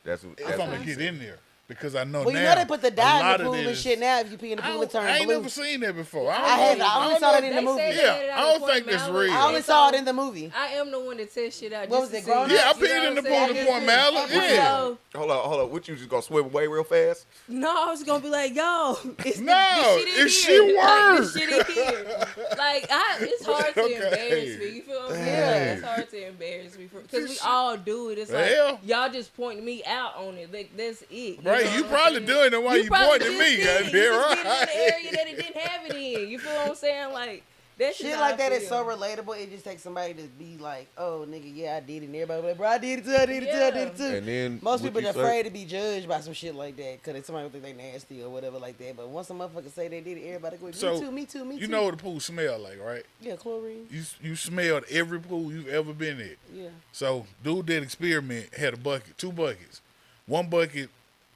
That's what. If That's I'm what gonna he get said. in there because I know Well, now. you know they put the a dye lot in the of pool and this- shit now. If you pee in the pool, it I turns ain't blue. never seen that before. I only don't saw know. that in the They movie. say Yeah, that I don't think that's real. I only saw it in the movie. I am the one that test shit out. What just was it, to grown see. up? Yeah, I You peed in the what pool I'm to saying? Point Mallet. Yeah. So, Hold on. What you just gonna swim away real fast? no, I was gonna be like, yo, it's No, this shit in it's here. shit Like, work. this shit in here. Like, it's hard to Okay. embarrass me. You feel what I'm saying? Dang. It's hard to embarrass me because we all do it. It's like Well. y'all just pointing me out on it. Like, that's it. Right, know you what I'm probably saying? doing it while you probably pointing just me. did. Goddamn You just right. did it in the area that it didn't have it in. You feel what I'm saying? Like, that Shit how like I that is feel. so relatable. It just takes somebody to be like, "Oh, nigga, yeah, I did it." And everybody be like, "Bro, I did it too. I did it too. I did it too." And then Most what people you are say- afraid to be judged by some shit like that because somebody think they nasty or whatever like that. But once a motherfucker say they did it, everybody go, So, me too. You know what the pool smell like, right? Yeah, chlorine. You smelled every pool you've ever been in. Yeah. So, dude did experiment, had a bucket, 2 buckets. One bucket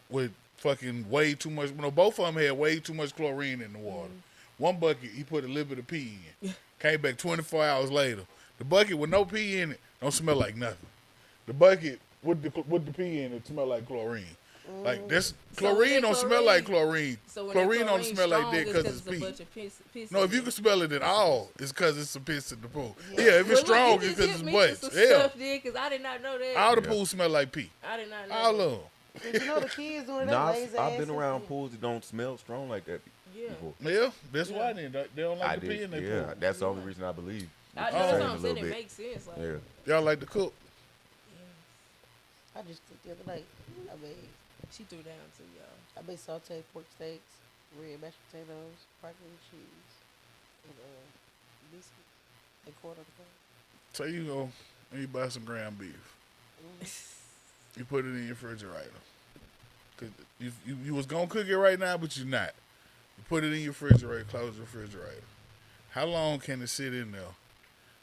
with fucking way too much, both of them had way too much chlorine in the water. One bucket, he put a little bit of pee in. Came back 24 hours later. The bucket with no pee in it Don't smell like nothing. The bucket with the pee in it smell like chlorine. Like this chlorine don't smell like chlorine. So chlorine don't smell like that because it's a pee. bunch of piss No, if you can smell it at all, it's because it's some piss in the pool. Yeah, if it's strong, it's because it's butts. Yeah. Because I did not know that. All the pools smell like pee. I did not know All that. of them. Did you know the kids doing that? Nah, lazy I've been ass around shit? pools that don't smell strong like that before. Yeah, that's why they don't like I the pee in did. their Yeah, pool. that's the only reason I believe. That's Saying what a I'm saying. little It bit. makes sense. Like, Yeah. Y'all like to cook? I just cooked the other night. I made she threw down too, y'all. sauteed pork steaks, red mashed potatoes, broccoli and cheese, and biscuits, and quarter of the cup. So you go and you buy some ground beef. You put it in your refrigerator. Cause you was gonna cook it right now, but you're not. You put it in your refrigerator, close the refrigerator. How long can it sit in there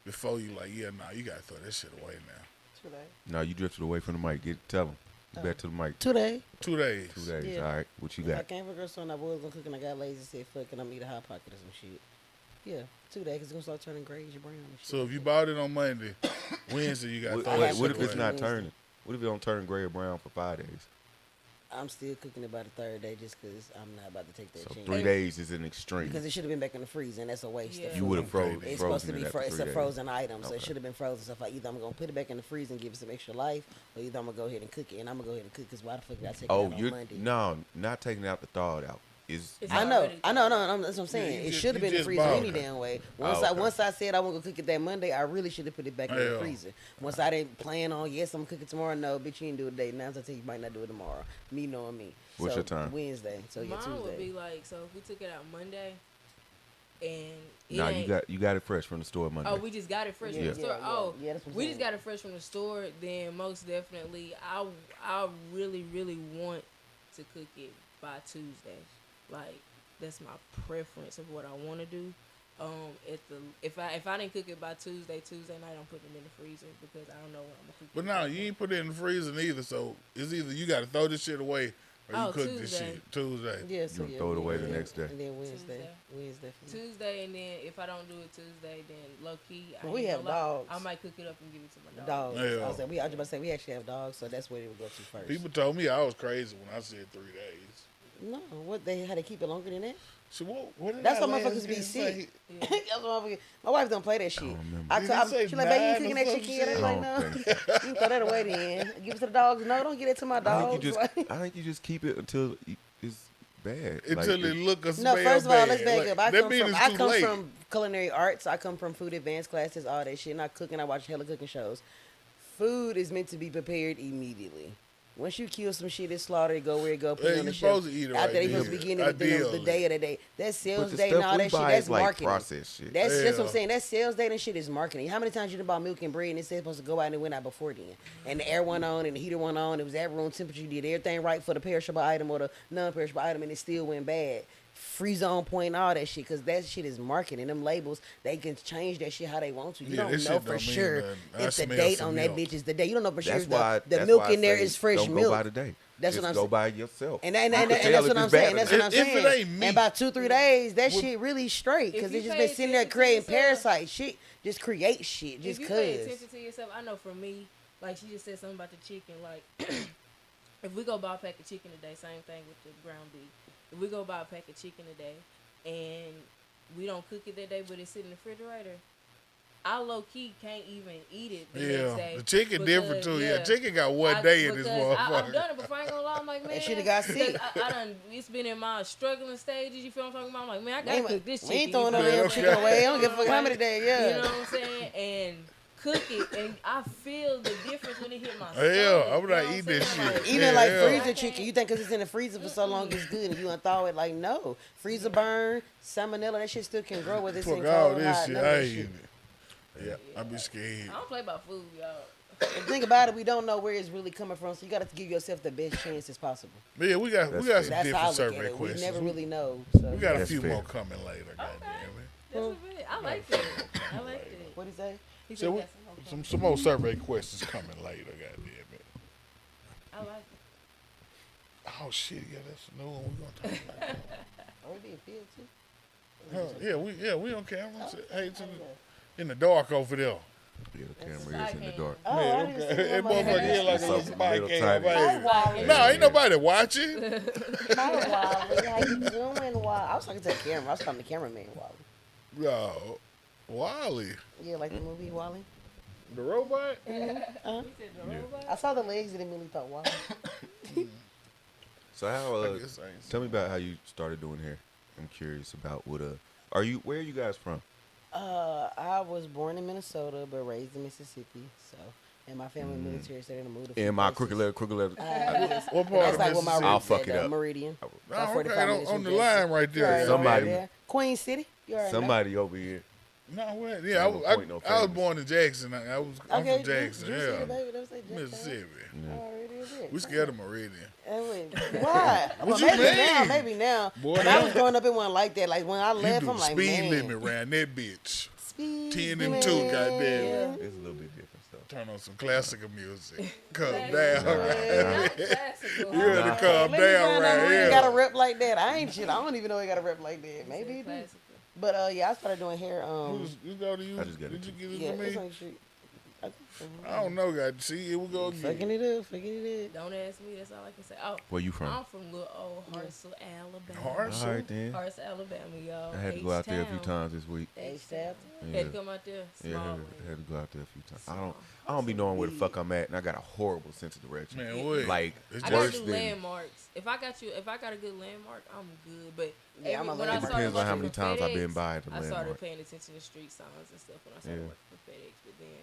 before you like, yeah, nah, you gotta throw that shit away now? 2 days. No, you drifted away from the mic. Tell them. Back to the mic. 2 days. 2 days. 2 days. Yeah. All right. What you I got? came for girl son. I was gonna cook and I got lazy. Said fuck it, I'm eat a hot pocket or some shit. Yeah, 2 days. 'Cause it's gonna start turning grayish brown and shit. So if you bought it on Monday, Wednesday you got to throw that What shit if it's away. not turning? What if it don't turn gray or brown for 5 days? I'm still cooking it by the 3rd day just 'cause I'm not about to take that So chance. 3 days is an extreme. Because it should have been back in the freezer, and that's a waste. Yeah. of You food. would have frozen. It's supposed to be after it's 3 a days. frozen item, so it Okay. should have been frozen. So if either I'm gonna put it back in the freezer and give it some extra life, or either I'm gonna go ahead and cook it. And I'm gonna go ahead and cook because why the fuck did I take it Oh, out on you're Monday? no, not taking out the thawed out. Is It's I know, already no, that's what I'm saying. you It just- should have you been in the just freezer bought any it. damn way. Okay. Once I said I wasn't gonna cook it that Monday, I really should have put it back in the Yeah. freezer. Once I didn't plan on, yes, I'm gonna cook it tomorrow. No, bitch, you didn't do it today. Now I tell you might not do it tomorrow. Me knowing me. What's So, your time? Wednesday. So yeah, Mine would be Tuesday. like, so if we took it out Monday, and it nah, ain't, you got it fresh from the store Monday. oh, we just got it fresh from Yeah. the store. Yeah, Oh, yeah, that's what I'm we just saying. got it fresh from the store. Then most definitely, I really want to cook it by Tuesday. Like that's my preference of what I want to do. If I didn't cook it by Tuesday night, I'm putting it in the freezer because I don't know when I'm gonna cook it. But no, you ain't put it in the freezer neither. So it's either you got to throw this shit away or you Oh, cook this Tuesday. shit Tuesday. Yeah, so gonna yeah, throw it away the yeah. next day. And then Wednesday for me. Tuesday, and then if I don't do it Tuesday, then low key. Well, we have dogs. I might cook it up and give it to my Dogs. Yeah. I was just about to say we actually have dogs, so that's where they would go to first. People told me I was crazy when I said 3 days. No, what they had to keep it longer than that? So what did That's I why last motherfuckers be nigga sick. say? That's why my wife don't play that shit. remember. Did he say She like, baby, you 9 cooking or that some chicken yet? shit? I'm like, I no. don't You can throw that away then. Give it to the dogs. No, don't get it to my I dogs. think you just keep it until it's bad. Until it look or smell No, first of all, bad. let's back Like, up. I that come mean from it's I too come late. from culinary arts. I come from food advanced classes, all that shit. And I cook and I watch hella cooking shows. Food is meant to be prepared immediately. Once you kill some shit, it's slaughtered, go where it go, put Yeah, it on you the shelf. supposed to eat it After right they then. supposed to begin it the Ideally. day of the day. That But sales the day stuff and all we that shit, buy that's is like marketing. processed shit. That's what Yeah. I'm saying. That sales day and shit is marketing. How many times you done bought milk and bread and it said supposed to go out and it went out before then? And the air went on and the heater went on. It was at room temperature. You did everything right for the perishable item or the non-perishable item and it still went bad. Freezer on point, all that shit, because that shit is marketing. Them labels, they can change that shit how they want to. You Yeah, don't that know shit for don't mean sure nothing. I if the smell date some on that milk. bitch is the day. You don't know for sure That's if why the that's milk why I in there say is fresh don't milk. Go by the day. That's Just what I'm go saying. by yourself. And You can that's tell what if I'm it's saying. bad That's or what I'm not. If it saying. ain't meat. And about 2-3 days, that shit really straight because If it's you just pay been sitting there attention to creating yourself- parasite shit. Just create shit just if you pay cause. attention to yourself, I know for me, like she just said something about the chicken. Like, if we go buy a pack of chicken today, same thing with the ground beef. If we go buy a pack of chicken today, and we don't cook it that day, but it's sitting in the refrigerator, I low key can't even eat it the next day. Yeah, the chicken different because, too. Yeah, chicken got one day in this because I've motherfucker. done it before. I ain't gonna lie. I'm like, man, shoulda got because sick. I done. It's been in my struggling stages. You feel what I'm talking about? I'm like, man, I We gotta ain't, cook this we chicken. ain't throwing you no feel damn what I'm chicken saying? away. I don't give a fuck how many days. Yeah. You know what I'm saying? And cook it, and I feel the difference when it hit my stomach. Yeah, I'm You know not what I'm eating that saying? shit. Like, Even Yeah, like yeah. freezer chicken, you think because it's in the freezer for so long it's good and you unthaw it? Like, no. Freezer burn, salmonella, that shit still can grow whether it's in Fuck all cold, this hot, shit. none of I that ain't shit. eating it. Yeah, I be scared. I don't play about food, y'all. The thing about it, we don't know where it's really coming from, so you got to give yourself the best chance as possible. But yeah, we got That's some fair. That's how I different look survey at it. questions. We never really know. So. We got a That's few fair. more coming later. Goddamn it. That's a bit. I like that. I like that. What did he say? He So said we, that's some more some more survey questions coming later. Goddamn it. I like it. Oh shit, yeah, that's a new one we gonna talk about. Are we being filled too? Huh, yeah, we on camera. Hey, in the dark over there. Yeah, the camera is in the dark. Oh, Man, I didn't see that my motherfucker motherfucker. is like a little It's a spy little cam, tiny. baby. No, ain't nobody watching. Hi, Wally. How you doing, Wally? I was talking to the camera. I was talking to the cameraman, Wally. No, Wally, Yeah, like the movie Wally. the robot. I saw the legs and immediately thought Wally. So tell me about how you started doing hair. I'm curious about where are you guys from? I was born in Minnesota but raised in Mississippi. So, and my family military, so they done moved. In my crooked letter. What part That's of like what my Mississippi? I'll roots fuck at, it up. Meridian. Oh, About okay, 45 minutes on from the Jackson. line right You there. already know Somebody- right there. Queen City. You already know. Somebody over here. No, what? I Yeah, don't point no I was fingers. born in Jackson. I'm Okay, from Jackson. Juicy, Yeah, the baby, that's like Jackson. Mississippi. Already is it. We scared of Meridian. Why? What Well, you maybe now. Boy, When that- I was growing up, it wasn't like that. Like when I You left, do I'm like, speed man. limit around that bitch. Speed 10 limit. and 2, goddamn. Yeah. It's a little bit different stuff. Turn on some classical music. Calm down. Classical. You had to calm Let me down find out right who here. got a rep like that. I ain't shit. I don't even know he got a rep like that. Maybe he do. Classical. But yeah, I started doing hair. You go to you? I just got Did it. you get it Yeah, to it's me? on the street. I don't know, God. See, here we go Fucking again. it up, fucking it up. Don't ask me. That's all I can say. Oh, Where you from? I'm from little old Hartselle, Alabama. Hartselle? All right then. Hartselle, Alabama, y'all. I had to go out there a few times this week. H-Town. Yeah. Had to come out there. Yeah, Small. I had to go out there a few times. I don't be knowing where the fuck I'm at, and I got a horrible sense of direction. Man, what? Like It's I just- gotta worse do than. landmarks. If I got a good landmark, I'm good. But Yeah, I'm a when landmark. I It started depends on how working many for times I've been FedEx, by the I started landmark. paying attention to street signs and stuff when I started Yeah. working for FedEx. But then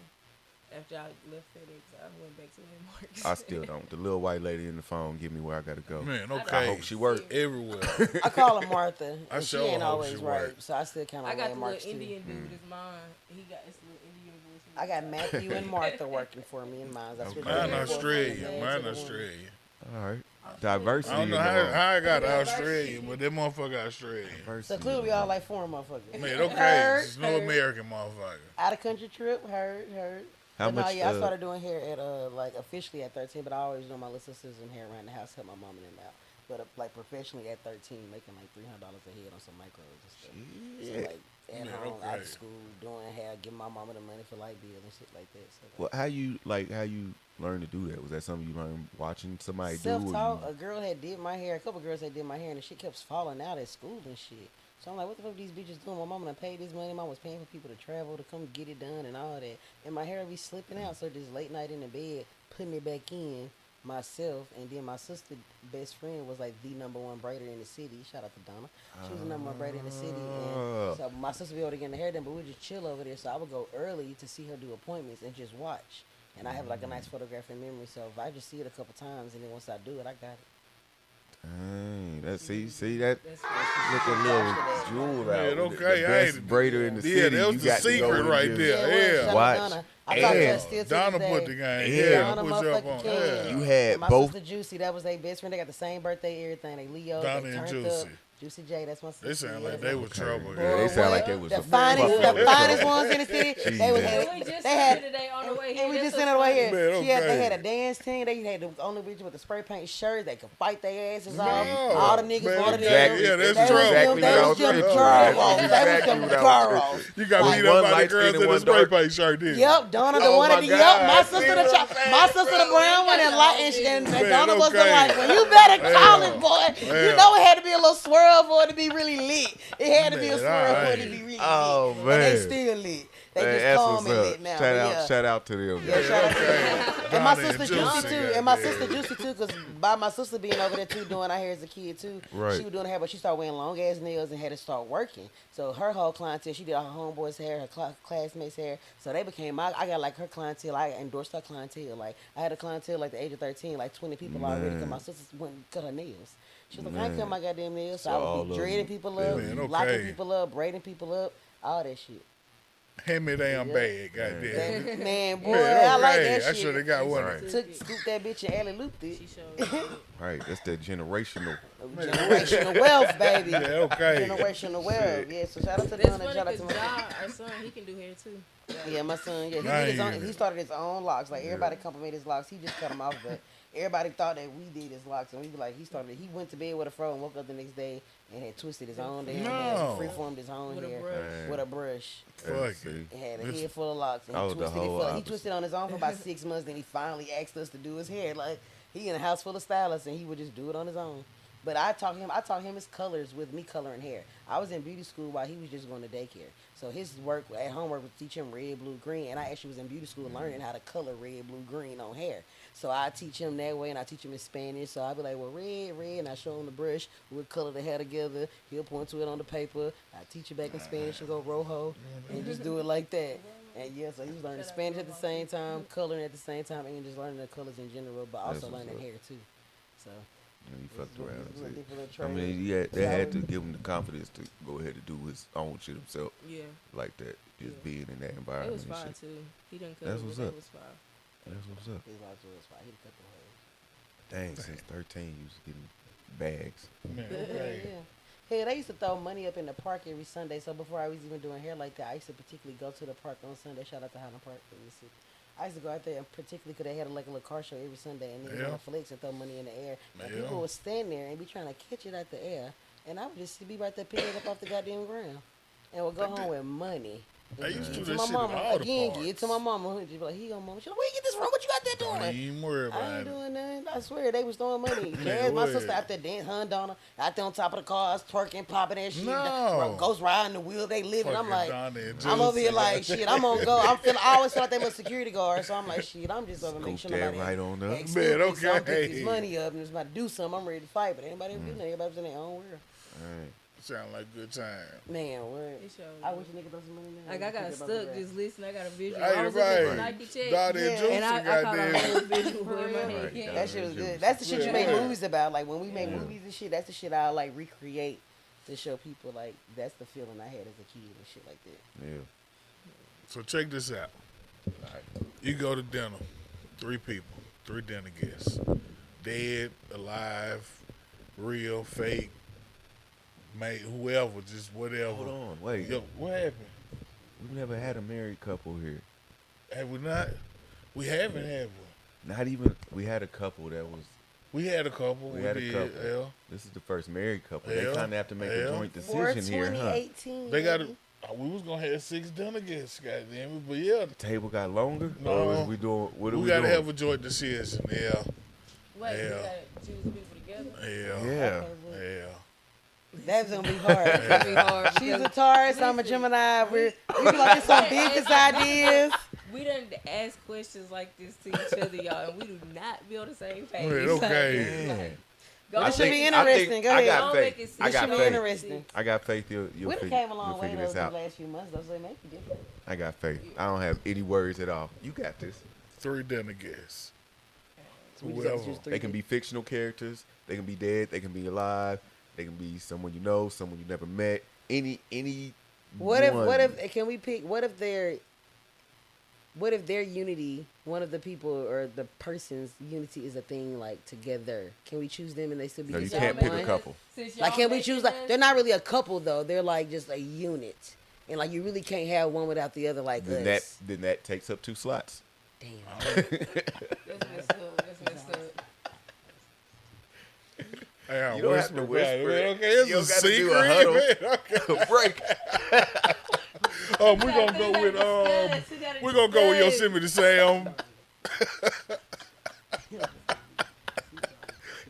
after I left FedEx, I went back to landmarks. I still don't. The little white lady in the phone give me where I gotta go. Man, I okay. I hope she work. Everywhere. I call her Martha. I And she sure ain't hope always she right. work. So I still count I on got the landmarks little too. Indian dude as mine. He got this little Indian voice. I got Matthew and Martha working for me in mine. That's what Okay. they Mine do. Australian. Mine Australian. All right. Diversity. I don't know in the room. how I got Australian, but that motherfucker Australian. Diversity So clearly in we the all room. like foreign motherfuckers. Man, okay. There's no American motherfucker. Out of country trip, heard. How But no, much? yeah, I started doing hair at like officially at 13, but I always do my little sisters and hair around the house, help my mom and them out. But like professionally at 13, making like $300 a head on some micros and stuff. So like at Yeah, home, out okay. of school, doing hair, giving my mama the money for light bill and shit like that. So Well, how you learn to do that? Was that something you learned watching somebody do? self-taught. Or A girl had did my hair. A couple girls had did my hair, and the shit kept falling out at school and shit. So I'm like, what the fuck these bitches doing? My mama done paid this money. Mom was paying for people to travel to come get it done and all that. And my hair would be slipping out. So just late night in the bed, putting it back in myself. And then my sister best friend was like the #1 braider in the city. Shout out to Donna. She was the #1 braider in the city. And so my sister would be able to get in the hair done, but we'd just chill over there. So I would go early to see her do appointments and just watch. And I have like a nice photographic memory. So if I just see it a couple times and then once I do it, I got it. dang, that see that That's look a little jewel Man, out. okay, the I best ain't- braider in the Yeah, city. that was you the got to go secret and right just- there. well, Yeah. shout out Watch. Donna. I talk to her And still to Donna this put day. the game. Yeah. Yeah, Donna push up motherfucking on. King. Yeah. You had My both. sister Juicy, that was their best friend. They got the same birthday, everything. They Leo. Donna they and turned Juicy. up. Juicy J, that's my sister. They sound like yeah. they were trouble. Yeah, they sound like they was the a finest, fucked the up finest trouble. ones in the city. They was Jesus. we just they had today on the way here. and we That's just so sent it away here. Man, They okay. had a dance team. They had the only bitch with the spray paint shirt. They could fight their asses No. off. All the niggas Man, wanted Exactly. Yeah, that's They was trouble. them, they Exactly was what I them was girls. thinking. They was Exactly them what I was girls. You got Like beat up one by the light girls skin in and the one spray dark. paint shirt, didn't you? Yep, Donna the Oh one my of the God. yep, my sister Man, my sister the brown one and light and Man, Donna was the okay. light one. You better call it, boy. Yeah. You know it had to be a little swirl for it to be really lit. It had to be a Man, swirl for it to alright. be really Oh, lit. And man. they still lit. They Hey, just that's calm what's and up. lit now. Shout out to them. Yeah, shout out to them. And my Donna sister and Juicy Juicy, too. And my goddamn. sister Juicy too, because by my sister being over there too, doing our hair as a kid too. Right. She was doing her hair, but she started wearing long ass nails and had to start working. So her whole clientele, she did all her homeboys' hair, her classmates' hair. So they became I got like her clientele. I endorsed her clientele. Like I had a clientele like the age of 13, like 20 people already. Because my sister went and cut her nails. She was like, I ain't cut my goddamn nails. So So I all would be of dreading them- people yeah, up, man, locking okay. people up, braiding people up, all that shit. Hand me damn bag, goddamn. Man, boy, Man, I like okay. that I shit. should have got one. Right. Scooped that bitch and alley looped it. She showed Right, that's that generational. Generational wealth, baby. Yeah, okay. Generational wealth. Yeah, so shout out to That's Donna. funny Shout out to because my our son, he can do hair too. yeah, my son. Yeah, he, Nah, did his he own, ain't. he started his own locks. Like everybody complimented his locks. He just cut them off, but everybody thought that we did his locks, and we be like, he went to bed with a fro and woke up the next day and had twisted his own damn hair, freeformed his own hair with a brush. Fuck it. And had a head full of locks, and he twisted on his own for about 6 months. Then he finally asked us to do his hair. Like he in a house full of stylists, and he would just do it on his own. But I taught him his colors with me coloring hair. I was in beauty school while he was just going to daycare. So his work at homework was teach him red, blue, green. And I actually was in beauty school learning how to color red, blue, green on hair. So I teach him that way, and I teach him in Spanish. So I'll be like, well, red, and I show him the brush. We'll color the hair together. He'll point to it on the paper. I teach it back in Spanish and go rojo and just do it like that. And yeah, so he was learning Spanish at the same time, coloring at the same time, and just learning the colors in general, but also learning hair too. So. And he fucked around. I mean, they had to give him the confidence to go ahead and do his own shit himself. Yeah. Like that. Just being in that environment. It was fine, too. He didn't cut That's what's up. It was fine. That's what's up. His locks was fine. He cut the Dang, since 13, you was getting bags. Man, okay. Yeah. Hell, they used to throw money up in the park every Sunday. So before I was even doing hair like that, I used to particularly go to the park on Sunday. Shout out to Highland Park in Mississippi. I used to go out there, and particularly because they had like a little car show every Sunday, and they were gonna flex and throw money in the air. And people would stand there and be trying to catch it out the air, and I would just be right there picking it up off the goddamn ground, and would go home with money. I used to do that my shit mama at all the again. parks. Get to my mama. She'd be like, "He gonna mama." She's like, "Where you get this from? What you out there doing?" Don't even worry about I ain't it. doing nothing. I swear they was throwing money. Jazz, my what? sister out there dancing, Donna, out there on top of the cars, twerking, popping that shit. No. Ghost riding the wheel, they living. I'm like, Fucking I'm over here like, shit, I'm gonna go. I always felt like they were security guards, so I'm like, shit, I'm just over to make sure nobody right on up. Man, Man, okay. So I'm okay. pick this money up and it's about to do something. I'm ready to fight, but anybody ever do nothing. Everybody's in their own world. Right. Sound like good time. Man, what? I wish a nigga throw some money in there. Like, I got stuck just listening. I got a visual. Hey, I was looking for right. Nike check. And I caught a whole visual in my head. Right. That shit was good. That's the shit you make movies about. Like, when we make movies and shit, that's the shit I like recreate to show people, like, that's the feeling I had as a kid and shit like that. Yeah. So check this out. You go to dinner, 3 people, 3 dinner guests. Dead, alive, real, fake, mate, whoever, just whatever. Hold on, wait. Yo, what happened? We've never had a married couple here. Have we not? We haven't had one. Not even, we had a couple that was. We had a couple. We had a couple. Yeah. This is the first married couple. Yeah. They kind of have to make a joint For decision here, huh? 2018. They got to. We was gonna have 6 dinner guests, goddamn it. But yeah, The table got longer. No. Or is we doing? What are we gotta doing? have a joint decision. Yeah. Wait, Yeah. you gotta choose the people together? Yeah. Yeah. Yeah. That's gonna be hard. It's gonna be hard. She's a Taurus, I'm a Gemini. We like it's some business ideas. We done ask questions like this to each other, y'all, and we do not be on the same page. Right, okay. Man. This should be interesting. Go I ahead. got Don't make faith. it I This got should be faith. interesting. I got faith. You'll We done figure, came a long you'll way figure those this out. last few months, though, so it may be different. I got faith. I don't have any worries at all. You got this. 3 dinner guests. We just have to Whoever. choose 3 They can be fictional characters. They can be dead. They can be alive. They can be someone you know, someone you never met. Any. What if one. can we pick what if their unity, one of the people or the person's unity is a thing like together? Can we choose them and they still be No, you considered can't pick one? a couple. Like, can we choose like they're not really a couple though? They're like just a unit, and like you really can't have one without the other. Like Then us. that takes up 2 slots. Damn. That's messed up. That's messed up. Hey, You don't have to whisper it. Okay, it's You a don't gotta do secret. a huddle. Man. Okay. Break. We're gonna go with we're gonna go with Yosemite Sam.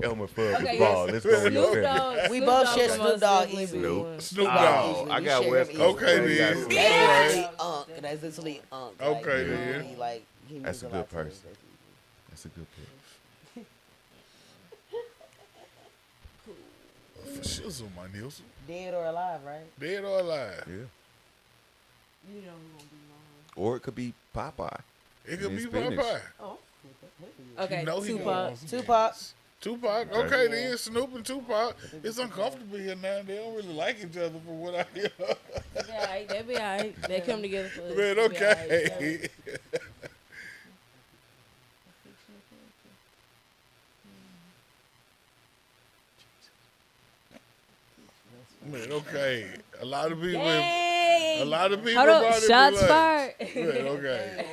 Elmer Fudd Okay, the ball. yes. Let's go with your Snoop family. Dogg. We both share the Snoop most Dogg easily easily. one. Snoop Oh, Dogg. I We got share West him Coast. easily. bro. You got Okay, Snoop then. Dogg. That's literally Unc. Okay, like, then. he, like, he That's means a lot good to me. person. That's a good pick. For shizzle, my Nielsen. Dead or alive, right? Dead or alive. Yeah. You know who gonna be mine. Or it could be Popeye. It could In be Spanish. Popeye. Oh. Okay, You know he Tupac. gonna want some Tupac. kids. Tupac. Okay, then Snoop and Tupac. It's uncomfortable here now. They don't really like each other from what I hear. Yeah, they'll be alright. They come together for us. Man, They'll be alright. okay. Man, okay. A lot of people. Yay! A lot of people. Hold up, about it be shots like, fired. Man, okay.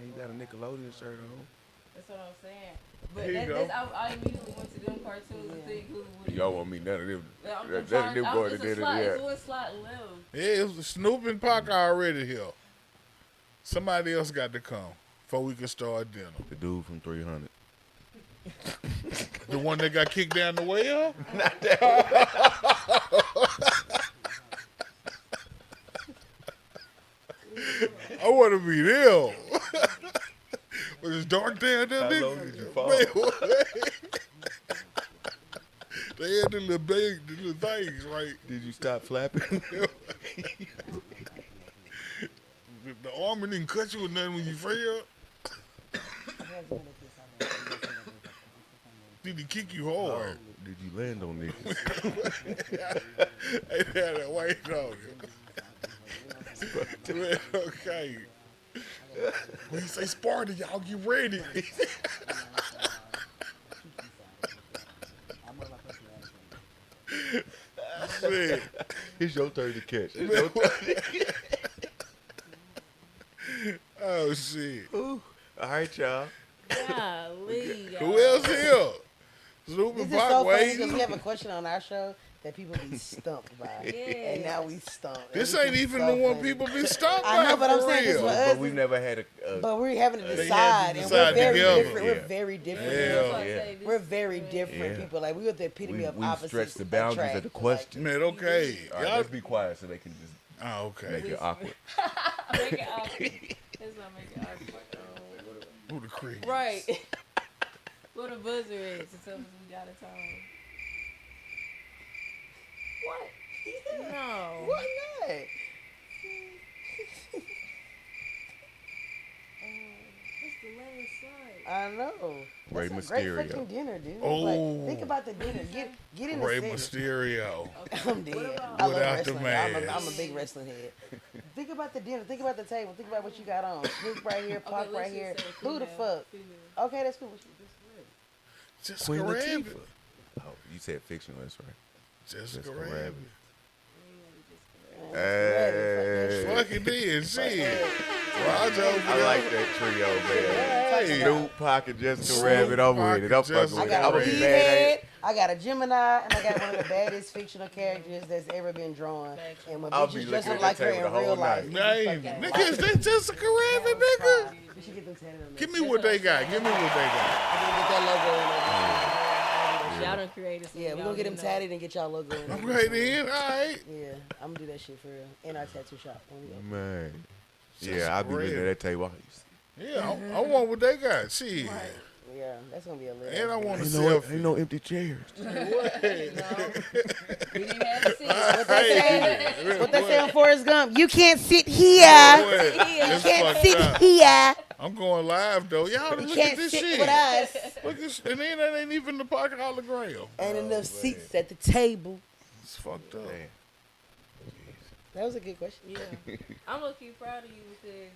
he got a Nickelodeon shirt on. That's what I'm saying. But I immediately went to them cartoons and think who would. Y'all want me none of them. I'm None of trying, them going to dinner. Yeah. It's one slot left. Yeah, it was Snoop and Pac already here. Somebody else got to come before we can start dinner. The dude from 300. The one that got kicked down the well? Not that I want to be there. But it's dark down there, nigga. How low did you fall? Man, they had the little things, right? Did you stop flapping? The armor didn't cut you with nothing when you fell. Did he kick you hard? Did you land on niggas? They had that white on you. Okay. When you say Sparta, y'all get ready. Shit. It's your turn to catch. Oh, shit. Ooh. All right, y'all. Golly, Who else here? Snoop This and is Pac so funny waiting. because we have a question on our show that people be stumped by. Yeah. And now we stumped. This And ain't is even so the one funny. people be stumped by. I know, but I'm for saying this real. for us. But we've never had a But we're having to They decide, had to and decide we're very together. different. Yeah. We're very different. Yeah. We're very different Yeah. people. Like, we're the epitome of we've opposites. stretched the boundaries of attract. the question. Man, okay. All right, Y'all, let's be quiet so they can just oh, okay. make it awkward. Make it awkward. Let's not make it awkward. Who the creep? Right. What a buzzer is to tell us we got a time. What? No. Why not? It's the last slide. I know. Rey That's a great Mysterio. fucking dinner, dude. Oh. Like, think about the dinner. Get in the Rey center. Mysterio. I'm dead. What about- I love Without the wrestling. mask. I'm a big wrestling head. Think about the dinner. Think about the table. Think about what you got on. Snoop right here, Pac let's right just here. say Who the female, fuck? female. Okay, that's cool. Jessica Queen Rabbit. Latifah. Oh, you said fictional, that's right. Jessica Jessica Rabbit. Rabbit. Hey. Fuck it then. Shit. Roger over I there. like that trio, man. Hey. Snoop, Pac, and Jessica Snoop, Rabbit. I'm Pac, with it. I'm and fucking Jessica I with it. got I'm a gonna be big mad head. I got a Gemini, and I got one of the baddest fictional characters that's ever been drawn. And when I'll be bitches dress looking up at like that her table in the real whole life. night. Dang, nigga, is that Jessica Rabbit, nigga? We should get them tatted on Give there. me what they got. Give me what they got. We're gonna get that logo on there. Y'all done created some. Yeah, we're gonna get them tatted and get y'all logo on there. Right then. All right. Yeah, I'm gonna do that shit for real. In our tattoo shop. When we go. Man. Yeah, I'll be looking at that table. Yeah, I want what they got. Shit. Yeah, that's gonna be a little. And I want to Ain't selfie. no empty chairs. We didn't have a seat. What they say on Forrest Gump? You can't sit here. It's Can't fucked sit up. here. I'm going live though. Y'all You look at can't this sit shit. with us. Look at and then that ain't even the pocket hologram. Ain't enough seats at the table. It's fucked up. Damn. That was a good question. Yeah. I'm low key proud of you because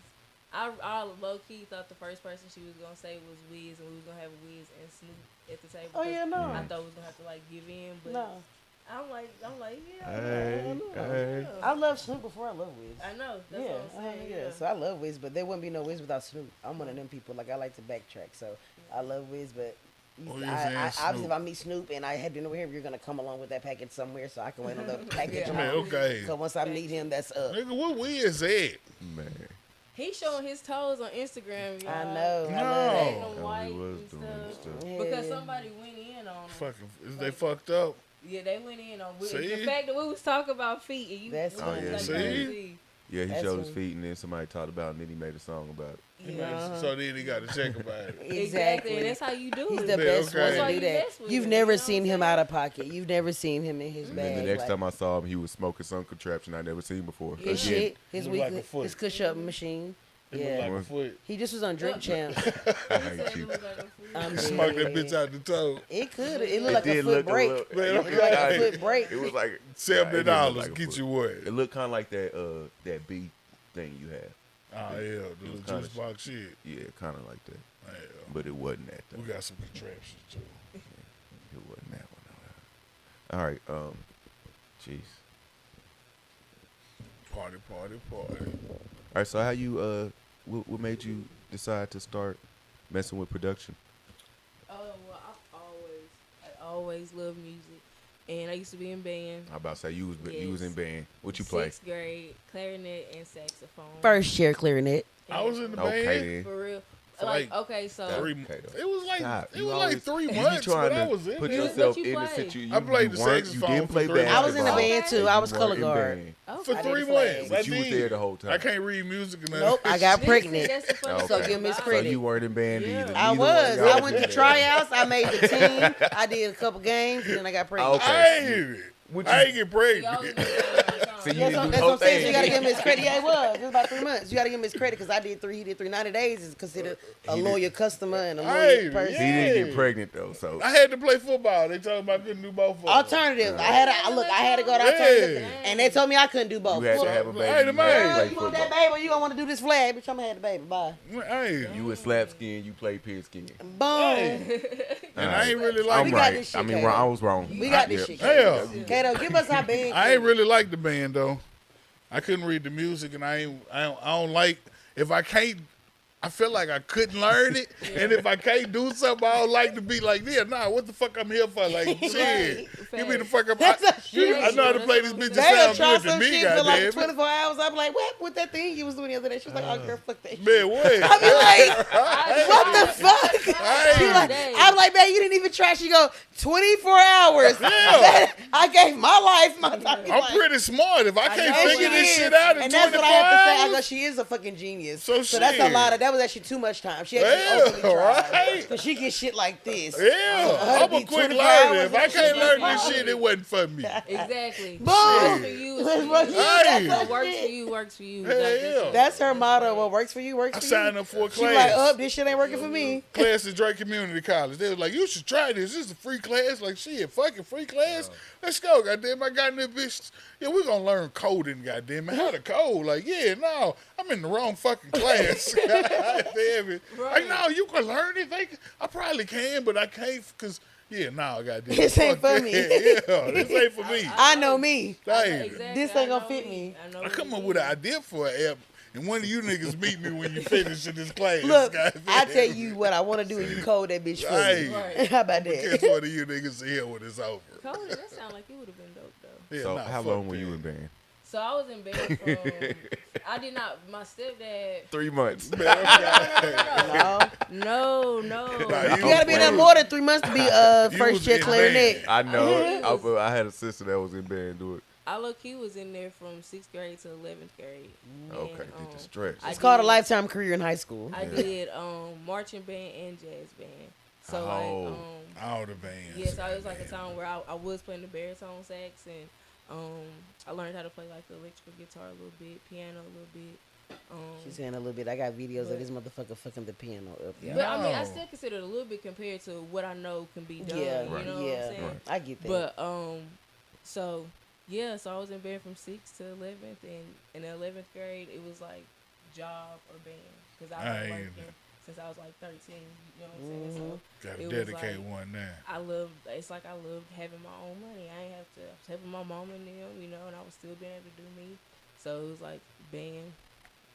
I low key thought the first person she was gonna say was Wiz, and we was gonna have Wiz and Snoop at the table. Oh yeah, no, I thought we was gonna have to like give in, but no. I'm like, yeah. Hey. I love Snoop before I love Wiz. I know. That's Yeah, what I'm saying. yeah. So I love Wiz, but there wouldn't be no Wiz without Snoop. I'm one of them people. Like I like to backtrack, so I love Wiz, but. Oh, you're I, saying obviously, Snoop. if I meet Snoop and I had dinner with him, you're gonna come along with that package somewhere, so I can wait on the package. Yeah. Man, okay. So once I meet him, that's up. Nigga, what Wiz at? Man. He's showing his toes on Instagram, y'all. I know. I No. love that. Ain't no white He was and doing stuff. stuff. Yeah. Because somebody went in on him. Fucking, is they fucked up? Yeah, they went in on See? the fact that we was talking about feet and you. That's we Oh, was yeah. like, See? crazy. Yeah, he That's showed his when- feet, and then somebody talked about it, and then he made a song about it. Yeah. So then he got to check about it. Exactly. And that's how you do He's it. the Yeah, best okay. one That's to why do you that. mess with You've him, never you know seen what I'm him saying? out of pocket. You've never seen him in his And bag. then the next like, time I saw him, he was smoking some contraption I never seen before. his Again. shit, his Look like a weekly, foot. his push-up machine. It look Yeah, like a foot. he just was on Drink Champs. I He hate said you. it was like a food. I'm Smoke that dead. bitch out the toe. It could. It looked like a did foot look break. little- Man, It looked like a foot break. It was like $70 it didn't look like a get foot. you what? It looked kind of like that B thing you had. Oh yeah, the little kinda juice box shit. Yeah, kind of like that. Yeah. But it wasn't that though. We got some contraptions too. It wasn't that one. All right. Jeez. Party. All right. So how you what made you decide to start messing with production? Oh well, I always loved music, and I used to be in band. I about to say you was in band. What you play? 6th grade, clarinet and saxophone. First chair clarinet. I was in the Okay, band. then. For real. Like, Okay, so 3 months. It was like Stop. it You was always- like 3 you months, trying but I to was in put there. yourself What you in the play? situation. I played the You saxophone didn't play for 3 basketball. I was in the band too. I was You color weren't in guard. band. For I did 3 the flag. months. But I you was did. there the whole time. I can't read music and Nope, I got pregnant. That's the funny Okay. So thing give me about credit. So you weren't in band Yeah. either. I Neither was. one of y'all I went in to band. tryouts. I made the team. I did a couple games, and then I got pregnant. Okay. I hated it. I ain't get Y'all was in pregnant. the band all the time. So you That's didn't what, do that's the what whole I'm saying. So you got to thing. give him his credit. Yeah, it was about 3 months. You got to give him his credit because I did 3. He did 3. 90 days is considered a He did. loyal customer and a Hey, loyal person. He didn't Yeah. get pregnant though, so I had to play football. They told me I couldn't do both of them. Alternative. I had to go to alternative, Yeah. and they told me I couldn't do both. you had to Look, have a baby. Hey, the You had to man. girl, play you want that football. baby or you gonna want to do this flag? Bitch, I'm gonna have the baby. Bye. Hey, You was slap skin, you played pigskin. Boom. and I ain't really I'm like We got right. this shit, I mean, Kato. I was wrong. We got this shit. Hell, Kato, give us our band. I ain't really like the band though. I couldn't read the music, and I don't like if I can't. I feel like I couldn't learn it, and if I can't do something, I don't like to be like, yeah, nah, what the fuck I'm here for? Like, shit, give me the fuck up. That's a shit. I know how to play this bitch. It They'll sound try good to some me, shit for like goddamn. 24 hours. I'm like, what that thing you was doing the other day? She was like, oh, girl, fuck that shit. Man, what? I be like, what the fuck? She like, I'm like, man, you didn't even try. She go, 24 hours. Yeah. I gave my life, my time. I'm pretty smart. If I can't know figure she this is. shit out in And 24 that's what I have to say. I hours, go, she is a fucking genius. So that's a shit. lot of, that was actually too much time. She actually Yeah, openly tried. right? Because she get shit like this. yeah, I'm a be quick 24 learner. hours If I and can't shit learn like this that. shit, it wasn't for me. Exactly. Boom. Works for you. That's Hey. What works for you works for you. Hell yeah. That's her motto. What works for you works I for signed you. up for a She like, class. this shit ain't working for me. Class at Drake Community College. They was like, you should try this. This is a free class. Like, shit, fucking free class. Let's go, goddamn. I got in that bitch. Yeah, we're going to learn coding, goddamn it. How to code. Like, yeah, no, I'm in the wrong fucking class. Damn it. Like, no, you can learn it. I probably can, but I can't because, yeah, no, goddamn. This ain't fuck for me. that. Yeah, this ain't for me. I know me. Damn. Exactly. This ain't gonna fit me. know I come what up you with an mean. idea for an app, and one of you niggas meet me when you finish in this class. Look, goddamn. I tell you what I want to do, and you code that bitch for Hey. me. Right. How about Catch that? one of you niggas here when it's over. Cody, that sound like it would have been dope though. Yeah, So nah, how fuck long were that. you in band? So I was in bed from. I did not. My stepdad. 3 months. No. No. Nah, You gotta be in there more than 3 months to be You first was chair in clarinet. I know. I had a sister that was in band. Do it. I low key was in there from 6th grade to 11th grade. Okay, And, did the stretch. I It's called a did- lifetime career in high school. I did marching band and jazz band. So Oh. All the bands. yeah, so it was like a time where I was playing the baritone sax and I learned how to play like the electrical guitar a little bit, piano a little bit. She's saying a little bit. I got videos of this motherfucker fucking the piano up. Yeah, But I mean, I No. still consider it a little bit compared to what I know can be done. yeah, You know yeah. what I'm saying? I get that. But so yeah, so I was in band from 6th to 11th, and in the 11th grade it was like job or band because I was Hey. working since I was like 13. You know what I'm saying? So Gotta it was dedicate like- one now. I loved. It's like I loved having my own money. I ain't have to. I was helping my mom and them, you know, and I was still being able to do me. So it was like band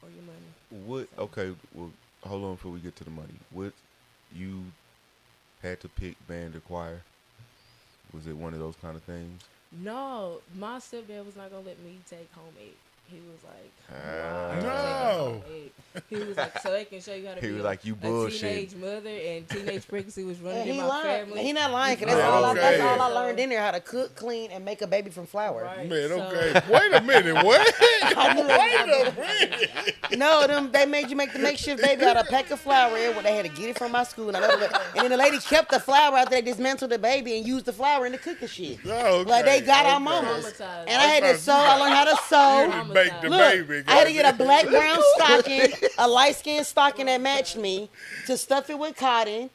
or your money. What? Okay. Well, hold on before we get to the money. What you had to pick band or choir? Was it one of those kind of things? No, my stepdad was not gonna let me take home ec. He was like, Ah. "Why No. take home ec?" He was like, so they can show you how to He be was a, like, "You a bullshitting." teenage mother, and teenage pregnancy was And running in he my lying. family. He not lying, cause that's, Yeah, all okay. that's all I learned in there, how to cook, clean, and make a baby from flour. Right. Man, So- okay. Wait a minute. What? Wait a minute. No, they made you make the makeshift baby out of a pack of flour. They had to get it from my school. And then the lady kept the flour out there, dismantled the baby, and used the flour in the cooking shit. Oh, okay. Like they got our Okay. mamas. Traumatized. And I had to sew. I learned how to You sew. done baked the Look, baby. I had to get a goddamn. black brown stocking, a light skinned stocking that matched me, to stuff it with cotton,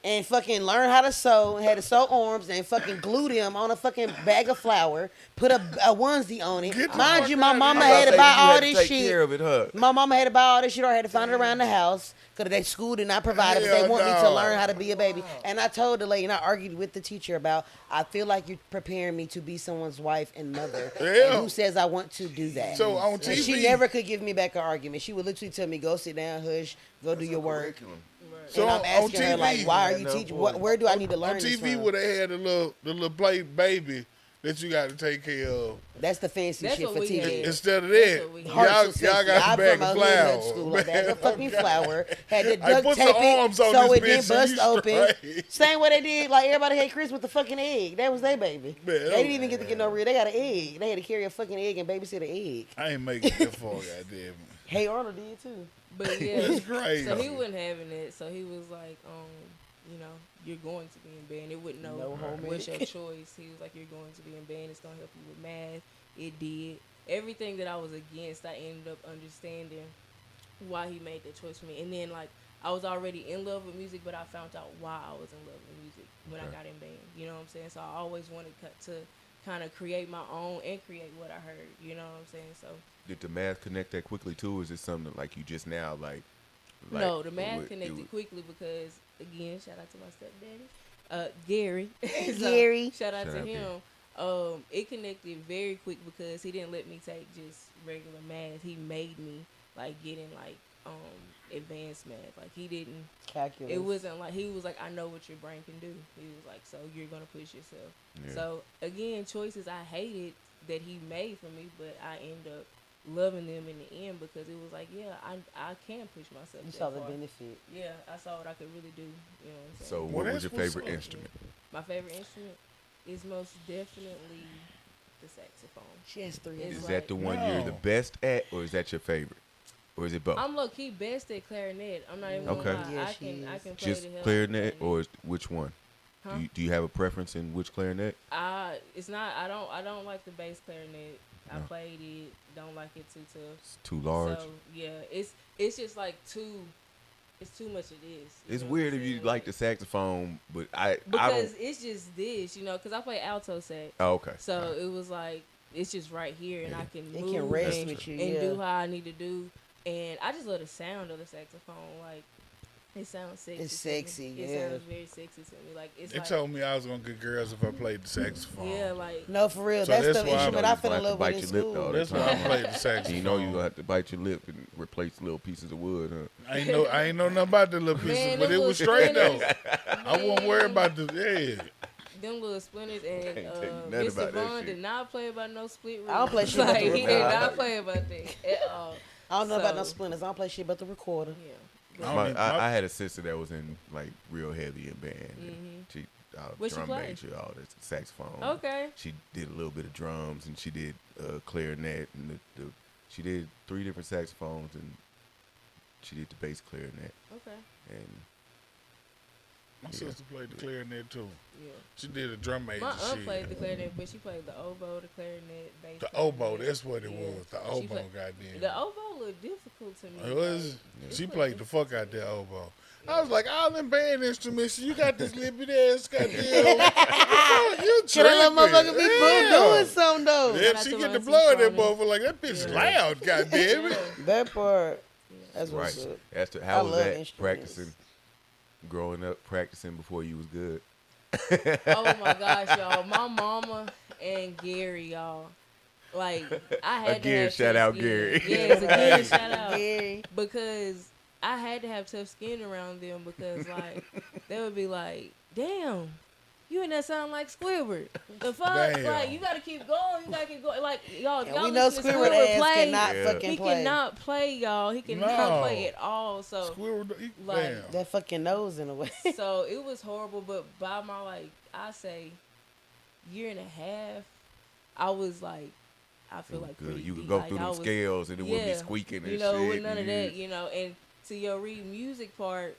and fucking learn how to sew, and had to sew arms and fucking glue them on a fucking bag of flour, put a onesie on it. Mind you, my mama had to buy all this shit. Care of it, huh? My mama had to buy all this shit, or I had to find it around the house because they school did not provide it, but they want me to learn how to be a baby. And I told the lady, and I argued with the teacher about, I feel like you're preparing me to be someone's wife and mother. Yeah. And who says I want to do that? So on And TV, she never could give me back an argument. She would literally tell me, go sit down, hush, go do your work. So and I'm asking on TV, her, like, why are you teaching? Where do I need to learn on this TV from? where they had the little baby that you got to take care of. That's the fancy shit for TV. Instead of that, y'all got a bag of flour. School, a bag of fucking flour. Had to I duct put tape some it arms on so this it didn't bitch bust and open. you Same way they did, like everybody had Chris with the fucking egg. That was their baby. Man, They didn't even get to get no real. They got an egg. They had to carry a fucking egg and babysit an egg. I ain't making that far, goddamn. Hey Arnold did too. But yeah, It's crazy. So he wasn't having it. So he was like, you know, you're going to be in band. It wouldn't know what's your choice. He was like, you're going to be in band. It's gonna help you with math. It did. Everything that I was against, I ended up understanding why he made that choice for me. And then like I was already in love with music, but I found out why I was in love with music when I got in band. You know what I'm saying? So I always wanted to kind of create my own and create what I heard. You know what I'm saying? So did the math connect that quickly too? Or is it something like you just now like no, the math connected quickly because again, shout out to my stepdaddy, Gary. So, Gary. Shout out to him. It connected very quick because he didn't let me take just regular math. He made me like get in like advanced math. Like he didn't calculus. It wasn't like he was like, I know what your brain can do. He was like, so you're gonna push yourself. Yeah. So again, choices I hated that he made for me, but I ended up loving them in the end because it was like, yeah, I can push myself. You saw the benefit. Yeah, I saw what I could really do. You know what I'm saying? So what was your favorite instrument? My favorite instrument is most definitely the saxophone. She has three. Is that the one you're the best at, or is that your favorite? Or is it both? I'm low-key best at clarinet. I'm not even gonna lie. Yeah, I can play just the hell clarinet, or which one? Huh? Do you have a preference in which clarinet? It's not. I don't like the bass clarinet. I played it. Don't like it too tough. It's too large. So yeah, it's just like too. It's too much of this. It's weird if you like the saxophone, but I because it's just this, you know, because I play alto sax. Oh, okay. So it was like it's just right here, and I can move can rest with you, and do how I need to do. And I just love the sound of the saxophone. Like it sounds sexy. It's sexy. It sounds very sexy to me. Like it's. They like, told me I was gonna get girls if I played the saxophone. Yeah, like no, for real. So that's that's the why instrument I fell in love with in school. That's why I played the saxophone. You know you have to bite your lip and replace little pieces of wood, huh? I ain't know nothing about the little pieces, but it was straight though. I won't worry about the them little splinters, and nothing Mr. about that Vaughn shit. did not play about no split. I don't play shit like about the he did not play about that at all. I don't know about no splinters. I don't play shit but the recorder. Yeah. I had a sister that was in like real heavy in band. And she drum major, all this saxophone. Okay. She did a little bit of drums and she did clarinet and she did 3 different saxophones and she did the bass clarinet. Okay. And my sister played the clarinet too. Yeah. She did a drum major. My aunt shit. played the clarinet, but she played the oboe, the clarinet, bass. The clarinet. oboe, that's what it was. The oboe, goddamn. The oboe looked difficult to me. It was. She played the fuck out that oboe. I was like, all them band instruments, you got this lippy ass goddamn. You Can a little motherfucker be doing something though? Yeah, she get the blood in that motherfucker like that bitch loud, goddamn it. That part. That's right. what's up. How was that instruments. practicing? Growing up, practicing before you was good. Oh my gosh, y'all! My mama and Gary, y'all. Like I had again, to have shout tough out skin. Gary. Yes, again, shout out Gary. because I had to have tough skin around them because like they would be like, "Damn, you and that sound like Squidward." The fuck, Damn. like you gotta keep going. You gotta keep going. Like y'all, And y'all we know listen to Squidward Squidward ass play. cannot Yeah. fucking He play. cannot play, y'all. He cannot No. play at all. So like, damn. That fucking nose in a way. so it was horrible. But by my I say, year and a half, I was like, I feel like good. pretty You could beat. go like, through I them was, scales and it would be squeaking and you know, shit. with none of that, you know. And to your read music part,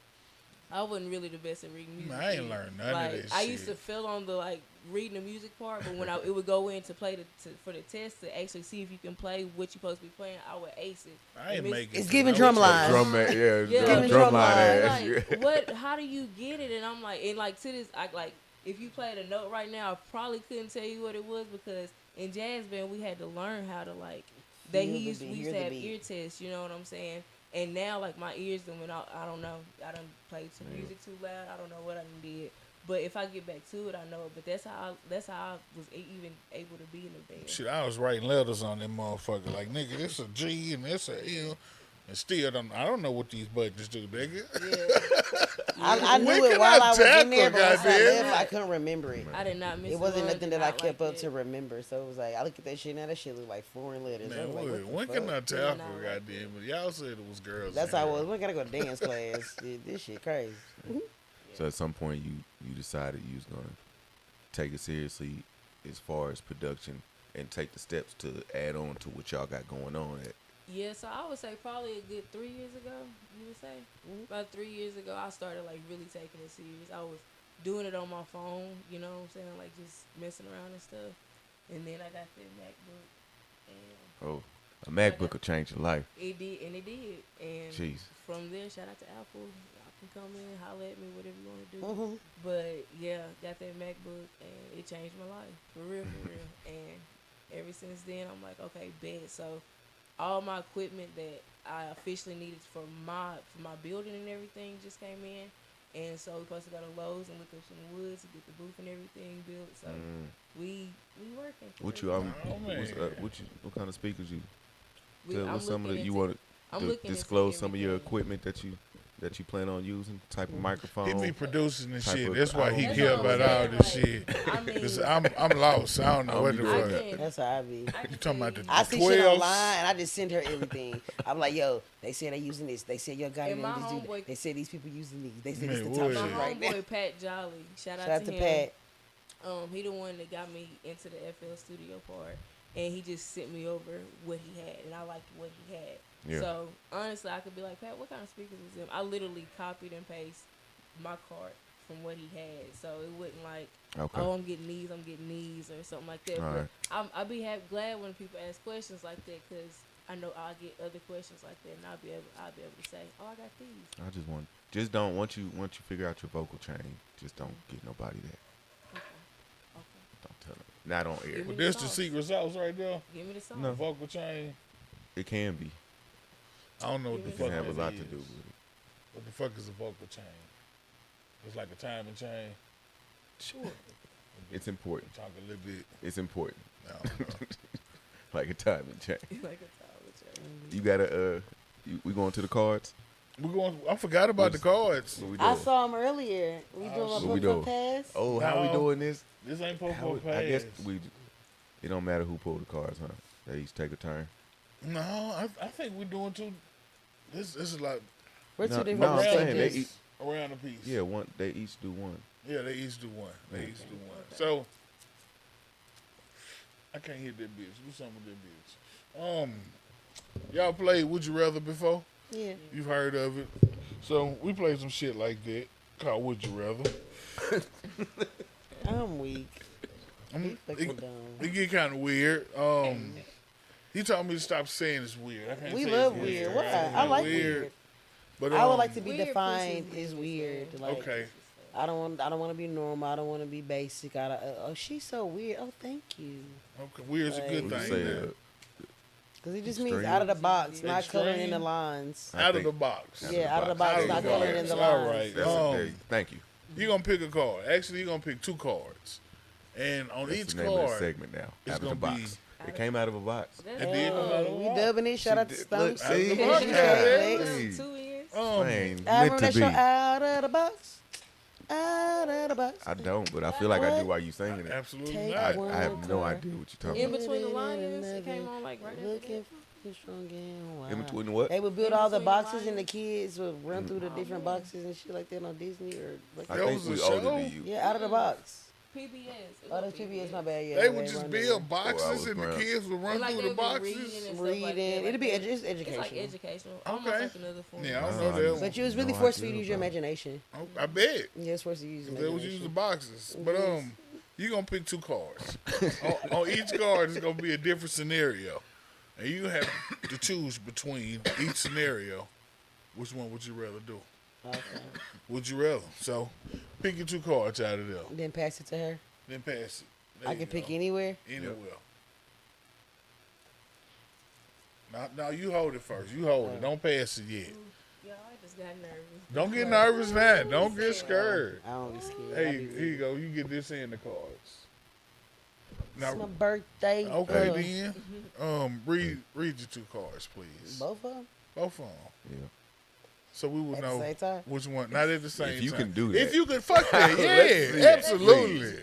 I wasn't really the best at reading music. I ain't learned none like, of that I shit. used to fail on the reading the music part, but when it would go in to play for the test to actually see if you can play what you're supposed to be playing, I would ace it. I ain't making it's giving drum line. Drum drum line ass. Like, what? How do you get it? And I'm like, to this, if you played a note right now, I probably couldn't tell you what it was because in jazz band we had to learn how to we used to have ear tests. You know what I'm saying? And now my ears done went out. I don't know. I done played some music too loud. I don't know what I done did. But if I get back to it, I know it. But that's how I was even able to be in the band. Shit, I was writing letters on that motherfucker. Like, nigga, this a G and this a L. And still, I don't know what these buttons do, nigga. Yeah. I knew it while I was in there, but once I left, I couldn't remember it. I did not miss it. It wasn't nothing that I kept up to remember. So it was like, I look at that shit now, that shit look like foreign letters. Man, when can I tell her, goddamn it? Y'all said it was girls. That's how it was. We gotta go to dance class. This shit crazy. So at some point, you decided you was gonna take it seriously as far as production and take the steps to add on to what y'all got going on. Yeah, so I would say probably a good 3 years ago, you would say? About 3 years ago, I started, really taking it serious. I was doing it on my phone, you know what I'm saying? Just messing around and stuff. And then I got that MacBook. And a MacBook will change your life. It did, and it did. And Jeez. From there, shout out to Apple. Y'all can come in, holler at me, whatever you want to do. But, yeah, got that MacBook, and it changed my life. For real, for real. And ever since then, I'm like, okay, bet. So all my equipment that I officially needed for my building and everything just came in, and so we supposed to go to Lowe's and look up some wood to get the booth and everything built. So we working. What kind of speakers you? What's some of you want to disclose some of your equipment that you plan on using? Type of microphone. He be producing and shit. That's why he care about all this shit. Cause I'm lost. I don't know what the fuck. That's how I be. You talking about the 12s? I see shit online and I just send her everything. I'm like, yo, they said they using this. They said your guy using this. They said these people using these. They said it's the top shit right now. My homeboy Pat Jolly. Shout out to him. Pat. He the one that got me into the FL Studio part, and he just sent me over what he had, and I liked what he had. Yeah. So honestly, I could be like, Pat, what kind of speakers was them? I literally copied and pasted my cart from what he had, so it wasn't like, oh, I'm getting these or something like that. All but right. I'll be glad when people ask questions like that, because I know I'll get other questions like that, and I'll be able to say, oh, I got these. Once you figure out your vocal chain, just don't give nobody that. Okay. Don't tell them. Not on air. But there's the secret sauce right there. Give me the sauce. No vocal chain. It can be. I don't know what the fuck it can have a lot to do with it. What the fuck is a vocal chain? It's like a timing chain. Sure. It's important. Talk a little bit. It's important. No. Like a timing chain. Like a timing chain. You gotta. We going to the cards? I forgot about the cards. I saw them earlier. We doing a pass? Oh, how we doing this? This ain't Popo pass. I guess it don't matter who pulled the cards, huh? They each take a turn. No, I think we're doing two. This is like we're two different stages around a piece. Yeah, one. They each do one. Yeah, they each do one. So I can't hit that bitch. Do something with that bitch. Y'all played Would You Rather before? Yeah. You've heard of it. So we played some shit like that called Would You Rather. I'm weak. It get kind of weird. He told me to stop saying it's weird. I can't we say love it's weird. Right? I like weird. But I would like to be defined as weird. Like, okay. I don't want to be normal. I don't want to be basic. Oh, she's so weird. Oh, thank you. Okay, weird's a good thing. Because it just means out of the box, not coloring in the lines. Out of the box. Yeah, out of the box, not coloring in the lines. All right. Thank you. You're going to pick a card. Actually, you're going to pick two cards. And on That's each the name card, of the segment now. It's Out of the box. It came out of a box. It did come out of a we box. dubbing it. Shout out to Stump. See? Two ends. I remember that show, Out of the Box. Out of the box. I don't, but I feel like I do while you singing it. Absolutely not. I have no idea what you're talking In about. between the lines, it came on like right after that. In between the what? They would build all the boxes and the kids would run through the different boxes and shit like that on Disney or like I think we older than you. Yeah, Out of the Box. PBS. Oh, that's PBS. My bad. Yeah, They would just build boxes, and the kids would run like through the boxes. Reading. It'd be it's educational. like educational. Okay. Almost like another form. Yeah, I don't know that. But you was really forced to use your imagination. I bet. Yeah, it's forced to use your They was imagination. using boxes, but you gonna pick 2 cards. on each card is gonna be a different scenario, and you have to choose between each scenario. Which one would you rather do? Okay. Would you rather? So, pick your 2 cards out of there. Then pass it to her. Then pass it. There I you can go. pick anywhere. Anywhere. Now you hold it first. You hold it. Don't pass it yet. Y'all, I just got nervous. Don't get nervous now. Don't get scared. I don't be scared. Hey, here you go. You get this in the cards. It's my birthday. Okay, then. Read your 2 cards, please. Both of them? Both of them. Yeah. So we will At know the same time? which one. Not at the same time. If you can do that. If you can, fuck that. Let's see Yeah, it, absolutely. please.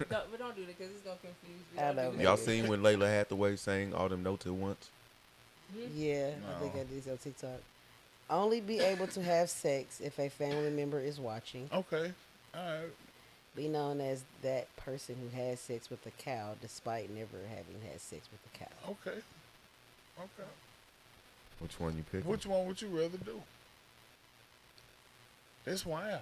But don't do that because it's gonna confuse you. I know. Y'all seen when Layla Hathaway sang all them notes at once? Yeah, I think I did on TikTok. Only be able to have sex if a family member is watching. Okay. All right. Be known as that person who has sex with a cow despite never having had sex with a cow. Okay. Okay. Which one you pick? Which one would you rather do? That's wild.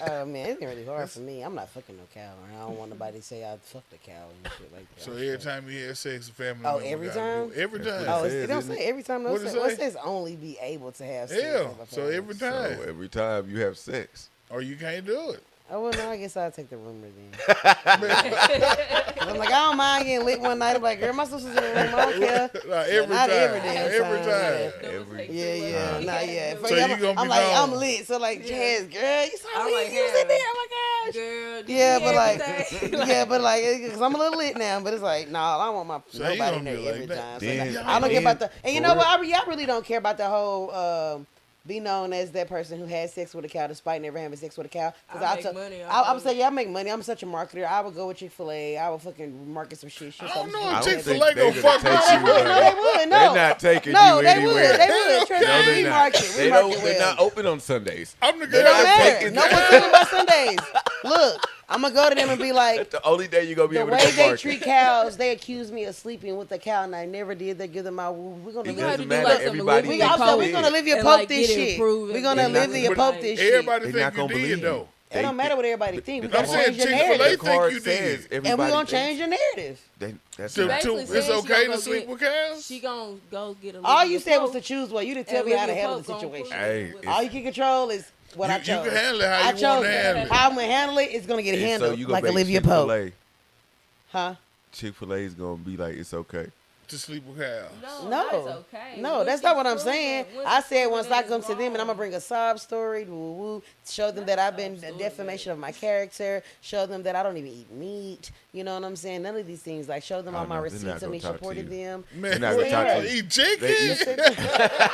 Man, it's really hard for me. I'm not fucking no cow. And I don't want nobody to say I fucked a cow and shit like that. So every time you have sex, a family Oh, member every gotta time? do it. Every time. Oh, says, it don't isn't say every time. No, What it what say? says only be able to have sex. Yeah. with a So family every So time. every time you have sex. Or you can't do it. Oh, well, no, I guess I'll take the rumor then. 'Cause I'm like, I don't mind getting lit one night. I'm like, girl, my sister's in the room. I don't care. Like, every not time. every damn Every time, time. Every- Yeah, not yet. So you gonna I'm be like, known. I'm lit. So like, Jazz, girl, you so I'm lit. like, You was in there. Oh my gosh. Girl, Yeah, but like, everything. yeah, but like, cause I'm a little lit now. But it's like, no, I don't want my So you nobody gonna in there be like every that. time. So Then- like, I don't care about the. And you for know what? real. I really don't care about the whole. Be known as that person who had sex with a cow despite never having sex with a cow. Cause I make money off I would of say, it. yeah, I make money. I'm such a marketer. I would go with Chick-fil-A. I would fucking market some shit. I don't know I if don't Chick-fil-A think gonna they fuck gonna with take you. you. No, they would. No, They're not taking no, you they anywhere. would. They would. Trust No, me, they're we not. market. We They market don't. They're well. not open on Sundays. I'm the It girl. don't not matter. taking No that. one's talking about Sundays. Look, I'm gonna go to them and be like, That's the only day you're gonna be the able to way go they market. treat cows, they accuse me of sleeping with a cow, and I never did. They give them my woo. We're gonna It live. doesn't do matter. like some Everybody Olivia thinks Also, you we're did. gonna live your And, pope like, this get shit. improved We're gonna and live not- your pope But this shit. Everybody They're think not you gonna did believe. though. It don't matter what everybody think. We I'm gotta saying change your Chick-fil-A narrative, The think card you says did. and we're everybody gonna thinks- change your narrative. That's To- not. to- Basically it's saying she okay gonna to go sleep get- with cows? She gonna go get a All you Olivia said was Pope, to choose one. You didn't tell and me how to Olivia handle Pope the gonna situation. push Hey, it with- All you can control is what I You chose. can handle it how I you want chose to handle it. how I'm gonna handle it. It's gonna get And handled so you gonna like make Olivia Pope, Chick-fil-A. huh? Chick-fil-A is gonna be like, it's okay. To sleep with cows. No, that's okay. no, Once that's you not what I'm prove saying. it, once I you said prove once it I is come to them and I'm gonna wrong. bring a sob story, woo woo, show them that I've been a defamation of my character, show them that I don't even eat meat. You know what I'm saying? None of these things. Like show them Oh, all my no, they're not receipts of gonna me talk to supporting you. them. Man, They're not what gonna talk you to don't you. eat chicken? They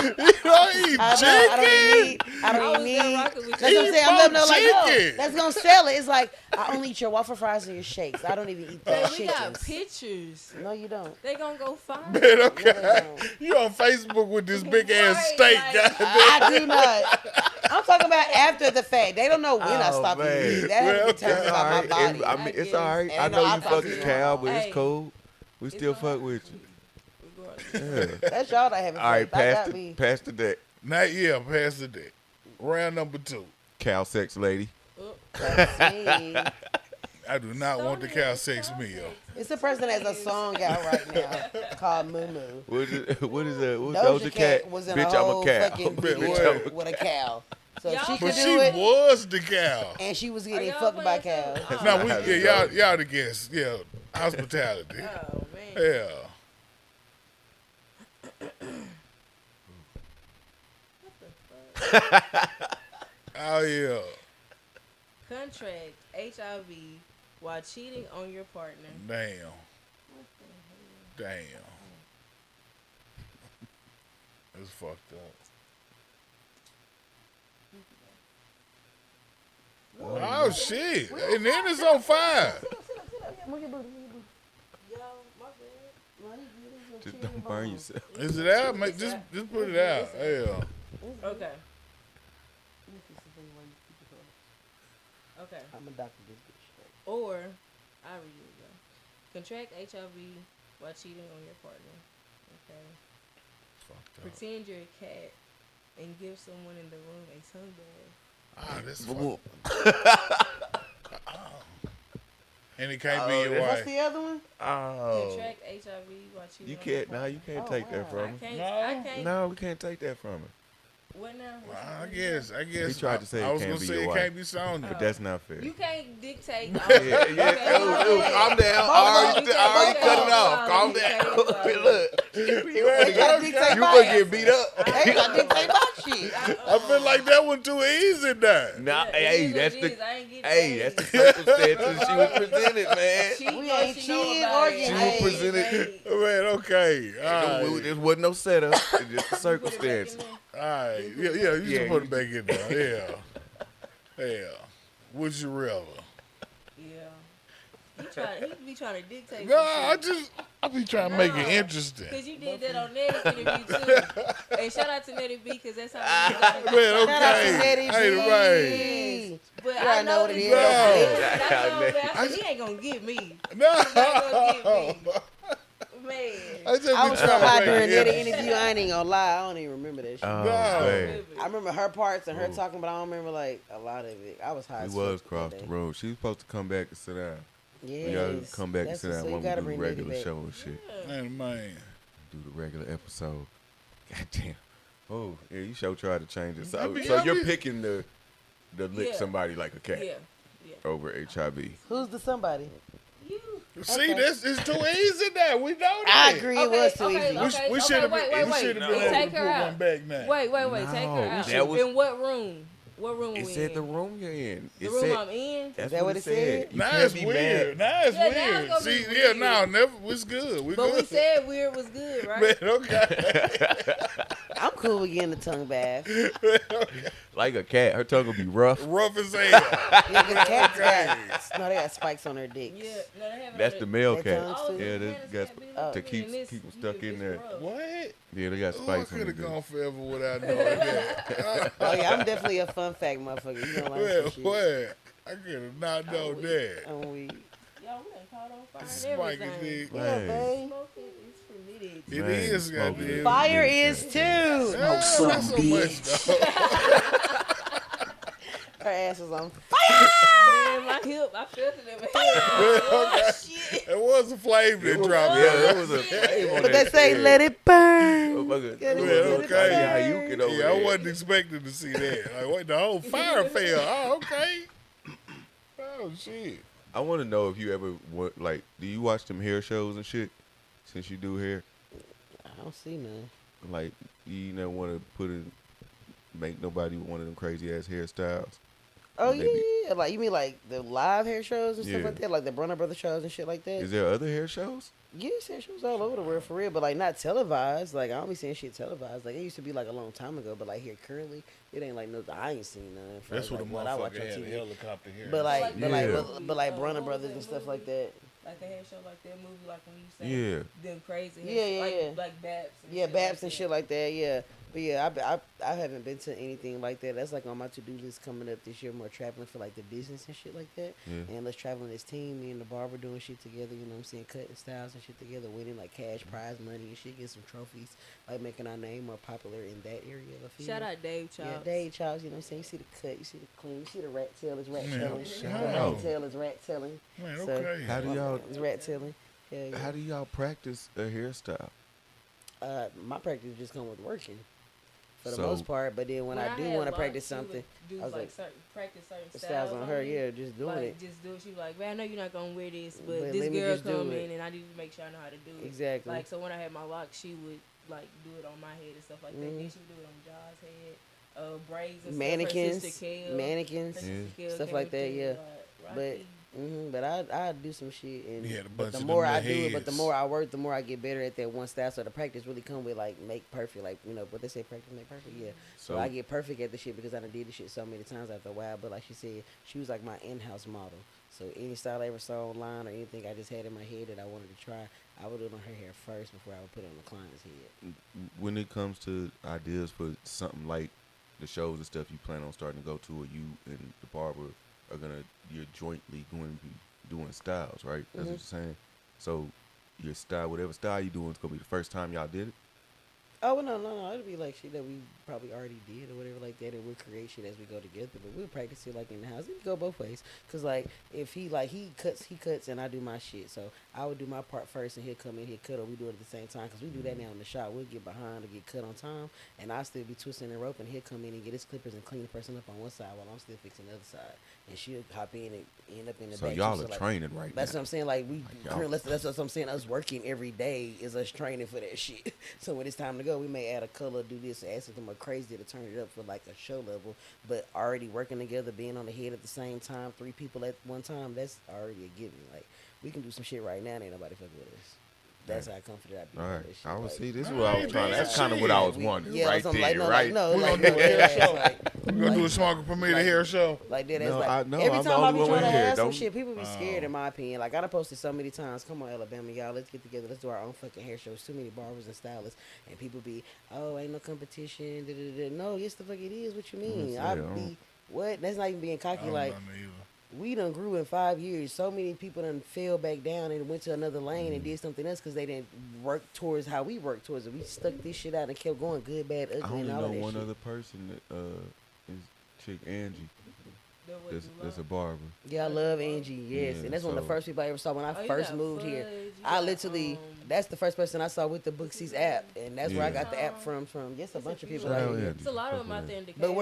You eat- don't eat I chicken? don't eat meat. I don't I eat was meat. there rocking with That's you. what I'm saying. I'm letting them know, like, no, Chicken. that's gonna sell it. It's like I only eat your waffle fries and your shakes. I don't even eat the Man, we got chickens. pictures. No, you don't. They gonna go find. Man, okay. don't. You on Facebook with this big ass Right, steak, like, goddamn. I do not. I'm talking about after the fact. They don't know when I Oh, stopped man. eating. That Well, has to be determined It's by all my right. body. I mean, it's all right. And I no, know I you thought fuck you with were cow, wrong. but Hey. it's cool. We still gonna fuck with you. We're going- Yeah. That's y'all that haven't. All right, I got me. pass the deck. Not yet, past the day. Round number 2. Cow sex lady. That's me. I do not want the cow sex meal. It's a person that has a song out right now called Moo Moo. What is that? What's Doja Cat was in Bitch, a I'm whole a cow. fucking Bitch, video what? with a cow. So if Y'all she But could she do it, was the cow. and she was Are getting y'all fucked by playing cows. too? No, How's yeah, it going? y'all the guests. Yeah, hospitality. Oh man. Yeah. Oh yeah. Contract HIV while cheating on your partner. Damn. Damn. It's fucked up. Oh shit! And then it's on fire. Just don't burn yourself. Is it out? Just put it out. Yeah. Okay. Okay. I'm a doctor this bitch straight. Or, I read it though. Contract HIV while cheating on your partner. Okay. Pretend you're a cat and give someone in the room a tongue bath. This and it can't be your What's wife. the other one? Contract HIV while cheating You on can't. your Now you can't take that from him. I can't. No, we can't take that from him. What now? I guess. He tried to say I it was can't gonna be say your it wife. can't be Sonya. But that's not fair. You can't dictate. Calm down. I already cut it off. Calm down. Look, you gonna get beat up. They gotta dictate my shit. I feel like that one too easy now. Nah, Yeah, hey, it that's is the what it is. I ain't getting that's the circumstances she was presented, man. We ain't cheating or She getting was paid. presented. Man, okay. All right. There wasn't no setup. It's just the circumstances. All right. Yeah, you should put it back in there. Yeah. Would you rather? Yeah. He be trying to dictate. No, I be trying to make it interesting. Because you did that on Nettie's interview too. Hey, shout out to Nettie B because that's how we got it. Man, Shout out to okay. Nettie Hey, B. But You I already know know what it is. I he ain't gonna get me. no. Man. I just I be was so trying to high make during it that interesting. interview, I ain't even gonna lie. I don't even remember that shit. Oh, No. man. I remember her parts and her talking, but I don't remember like a lot of it. I was high. We as was fuck across that the day. road. She was supposed to come back and sit down. Yes. We gotta come back and sit down so you when we gotta do the bring regular Nettie back. show and shit. Man. Do the regular episode. Goddamn. Oh, yeah, you sure tried to change it. So, I mean, so you're picking the lick Yeah. somebody like a cat Yeah. over HIV. Who's the somebody? You. See, this is too easy now. We know that. I agree. It was too easy. We should have been able Take to her put out. one back now. Wait. Take No, her out. that was- In what room? What room It we said in? the room you're in. The It room said, I'm in? That's that what what it it said. said? You Now can't it's be weird. mad. Now it's Yeah, now weird. it's gonna See, be yeah, weird. now never. It's good. We But good. we said weird was good, right? Man, okay. I'm cool with getting the tongue bath. Like a cat. Her tongue will be rough. Rough as hell. Yeah, 'cause cats got, no, they got spikes on their dicks. Yeah. No, they have it That's on the male They cat. tongues Oh, too? Yeah, the they hands got can't be Oh. loose, to and keep this- them you stuck can in there. fix rub. What? Yeah, they got Oh, I spikes on could their have dick. gone forever without knowing that. Oh yeah, I'm definitely a fun fact motherfucker. You know like Well, some shit. what? I could have not known that. I'm weak. Y'all, we done caught on fire and Spike everything. dick. Yeah, Man. babe. Smoking is permitted. It Man, is, smoking goddamn. is Fire permitted. is too. Yeah, not so much, though. Her ass was on. Man, my hip, I felt it in my head. Oh, shit. It was a flame that dropped. Yeah, that was a flame on But that they say shit. let it burn. Motherfucker, Get it, Yeah, let it okay. burn. How you get over Yeah, I there. wasn't expecting to see that. Like, wait, the whole fire fell. Oh, okay. Oh, shit. I want to know if you ever like, do you watch them hair shows and shit? Since you do hair, I don't see none. like, you never want to make nobody one of them crazy ass hairstyles. Oh They be- yeah, like you mean like the live hair shows and stuff Yeah. like that, like the Brunner Brothers shows and shit like that. Is there other hair shows? Yes, hair shows all over the world for real, but like not televised. Like I don't be seeing shit televised. Like it used to be like a long time ago, but like here currently, it ain't like no. I ain't seen none. For That's like, what what I watch the on motherfucker had, a TV. helicopter here. But like, Yeah. but like Brunner Brothers and stuff like that. Like they had show like that movie, like when you say Yeah. them crazy. Yeah, like, yeah. Like Babs. And Yeah, shit Babs like and that. shit like that. Yeah, but yeah, I haven't been to anything like that. That's like on my to do list coming up this year. More traveling for like the business and shit like that. Yeah. And let's travel as team. Me and the barber doing shit together. You know what I'm saying? Cutting styles and shit together, winning like cash prize money and shit. Get some trophies, like making our name more popular in that area of the field. Shout out Dave Yeah, Charles. Dave Charles, you know what I'm saying? You see the cut, you see the clean, you see the rat tail is rat Man, telling. shout The out. rat tail is rat telling. Man, So- okay. How do y'all It's rat telling. Yeah, yeah. How do y'all practice a hairstyle? My practice just come with working for the So- most part, but then when I do had want to Locke, practice she would something, do I was like, practice certain the styles on her, me. yeah, just doing Like, it. just do it. She was like, man, I know you're not gonna wear this, but But this let me girl just do come it. in and I need to make sure I know how to do it. Exactly. Like so when I had my locks, she would like do it on my head and stuff like that. Mhm. Then she would do it on Jaws' head, braids and Mannequins, stuff. Her sister Kel, mannequins, her sister Kel stuff came like that, through, yeah. like, but Rocky. but I do some shit, and He had a but bunch the of more them I little do it, but the heads. more I work, the more I get better at that one style. So the practice really come with like make perfect, like you know what they say, practice make perfect. Yeah. So I get perfect at the shit because I done did the shit so many times after a while. But like she said, she was like my in-house model. So any style I ever saw online or anything I just had in my head that I wanted to try, I would do it on her hair first before I would put it on the client's head. When it comes to ideas for something like the shows and stuff you plan on starting to go to, or you and the barber you're jointly going to be doing styles, right? That's what you're saying. So your style, whatever style you doing, is gonna be the first time y'all did it. Oh, well, no. It'll be like shit that we probably already did or whatever like that, and we'll create shit as we go together. But we'll practice it like in the house. It can go both ways. Cause like if he cuts, and I do my shit. So I would do my part first, and he'll come in, he'll cut, or we do it at the same time. Cause we do that now in the shop. We'll get behind or get cut on time, and I'll still be twisting the rope, and he'll come in and get his clippers and clean the person up on one side while I'm still fixing the other side. And she'll hop in and end up in the back. So y'all are training right now. That's what I'm saying. Like that's what I'm saying. Us working every day is us training for that shit. So when it's time to go, we may add a color, do this, ask them are crazy to turn it up for like a show level. But already working together, being on the head at the same time, 3 people at one time, that's already a given. Like we can do some shit right now, and ain't nobody fucking with us. That's how confident I be. All right, Shit. I was like, see. This is what I was trying. That's kind of what I was wondering, right there, like, right? No, We're like, gonna do a hair show. like, We're gonna do a smoker permitted hair show. Like that. No, Like, no, every I'm time the I be only one trying to here. have some Don't- shit, people be scared. In my opinion, like I done posted so many times. Come on, Alabama, y'all, let's get together. Let's do our own fucking hair shows. Too many barbers and stylists, and people be, oh, ain't no competition. Da, da, da. No, yes, the fuck it is. What you mean? I be what? That's not even being cocky. Like. We done grew in 5 years. So many people done fell back down and went to another lane and did something else because they didn't work towards how we worked towards it. We stuck this shit out and kept going good, bad, ugly, I only and all know of that one shit. other person that is chick Angie. That's a barber. Yeah, I love Angie, yes. Yeah, and that's one of the first people I ever saw when I first moved here. I literally, that's the first person I saw with the Booksies app. And that's where I got the app from. Yes, a bunch of people Shout out out here. Angie. It's a lot of them out there in the But